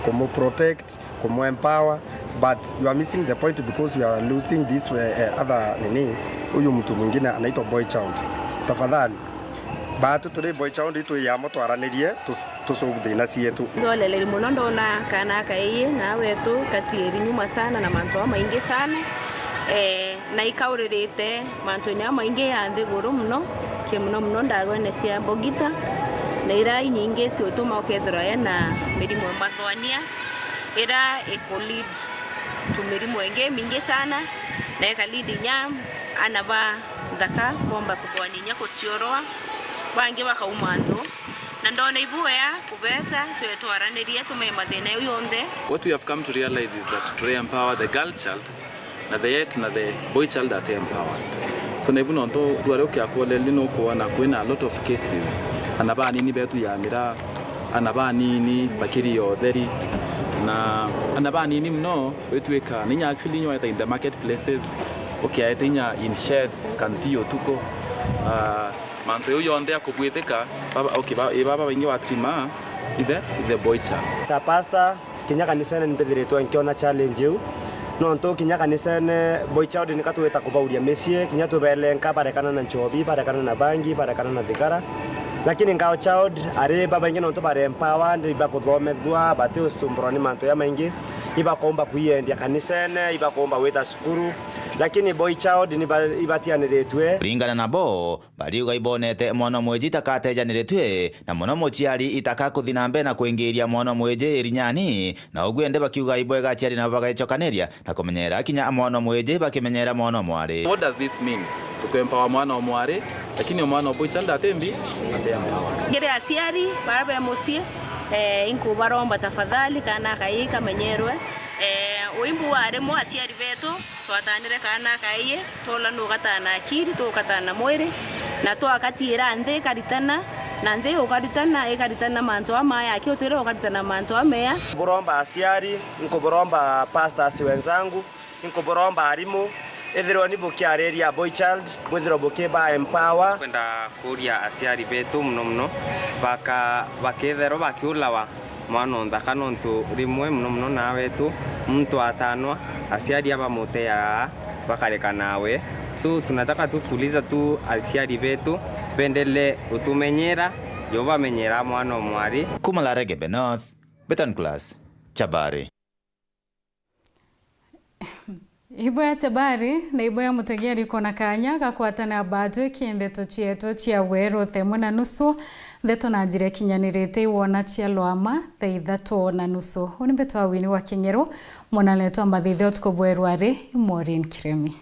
Como protect, como empower, but you are missing the point because you are losing this other nini. Huyu mtu mwingine anaitwa boy child. Tafadhali. Batu today boy child ito yamo twaranirie tusogude na sietu. Ndolele munondo na kana kaiye na wetu katieri nyuma sana na manto maingi sana. Na ikaurerete manto nyama ingi ya nthiguru muno kimuno muno ndagone cia mbogita na ira nyingi ci utuma ukethira na mirimo mathwania ira ecolead tu mirimo ingi mingi sana na ekalidi nyam anaba ndaka bomba kuthwania kucioroa bangi bakaumanzo na ndona ibuya kubeta twetwaranirie tumemathina yonthe. What we have come to realize is that to empower the girl child na the boy child are empowered. So nebu nonto duare okia kole lino ko na kwena a lot of cases anaba nini betu ya mira anaba nini bakiri yotheri na anaba nini mno wetu eka ninya actually nyo in the marketplaces okay etinya in sheds kantio tuko manto yo yonde akubweteka baba okay baba wengi watrima the boy child sa pasta kinya kanisa nipedireto nkiona challenge you no nto kinya kanisa ne boy child ni katuweta kubauria mesie kinya tubele nkabarekana na nchobi barekana na bangi barekana na thigara lakini ngao child are baba ingine nto bare empowered iba kuthomethwa bate usumburani manto ya maingi iba komba kuyendia kanisa ne iba komba weta skuru lakini boy child ni ibatianiretwe ringana nabo bari ugaibonete mwana mweji takatejanirĩtwe na mwana mochiari itaka kuthinambe na kuingiria mwana mweji irinyani na ugwende bakiuga ibwega chiari na bagaichokaniria na kumenyera kinya mwana mweji bakimenyera mwana mwari. What does this mean? Tukwempower mwana mwari lakini mwana boy child atembi atemba ngire asiari baraba musie inko baromba tafadhali kana kaika menyerwe uimbu waremo asiari beto twatanire kana kaiye tola no katana akiri to katana mwere na to akatira nde karitana na nde okaritana manto amaya akiotire okaritana manto ameya boromba asiari inko boromba pastors wenzangu inko boromba arimo ethero ni bokiareria boy child bwethero bokeba empower kwenda kuria asiari beto muno bakethero bakiulawa mwana ndaka nontu rimwe muno nawe tu mtu atanwa asiari aba mote ya bakareka nawe so tunataka tu kuuliza tu asiari betu pendele utumenyera yoba menyera mwana mwari kuma Lare Igembe North Betan Class Chabari Ibo ya tabari na ibo ya mutegeri kona kanya gakwatana batu kindeto chieto chia wero themwe na nusu ndeto na njire kinyanirite iwona chia lwama theithato na nusu. Unimbeto awini wa Kengero mwana leto ambathithio tukobwerware Maureen Kiremi.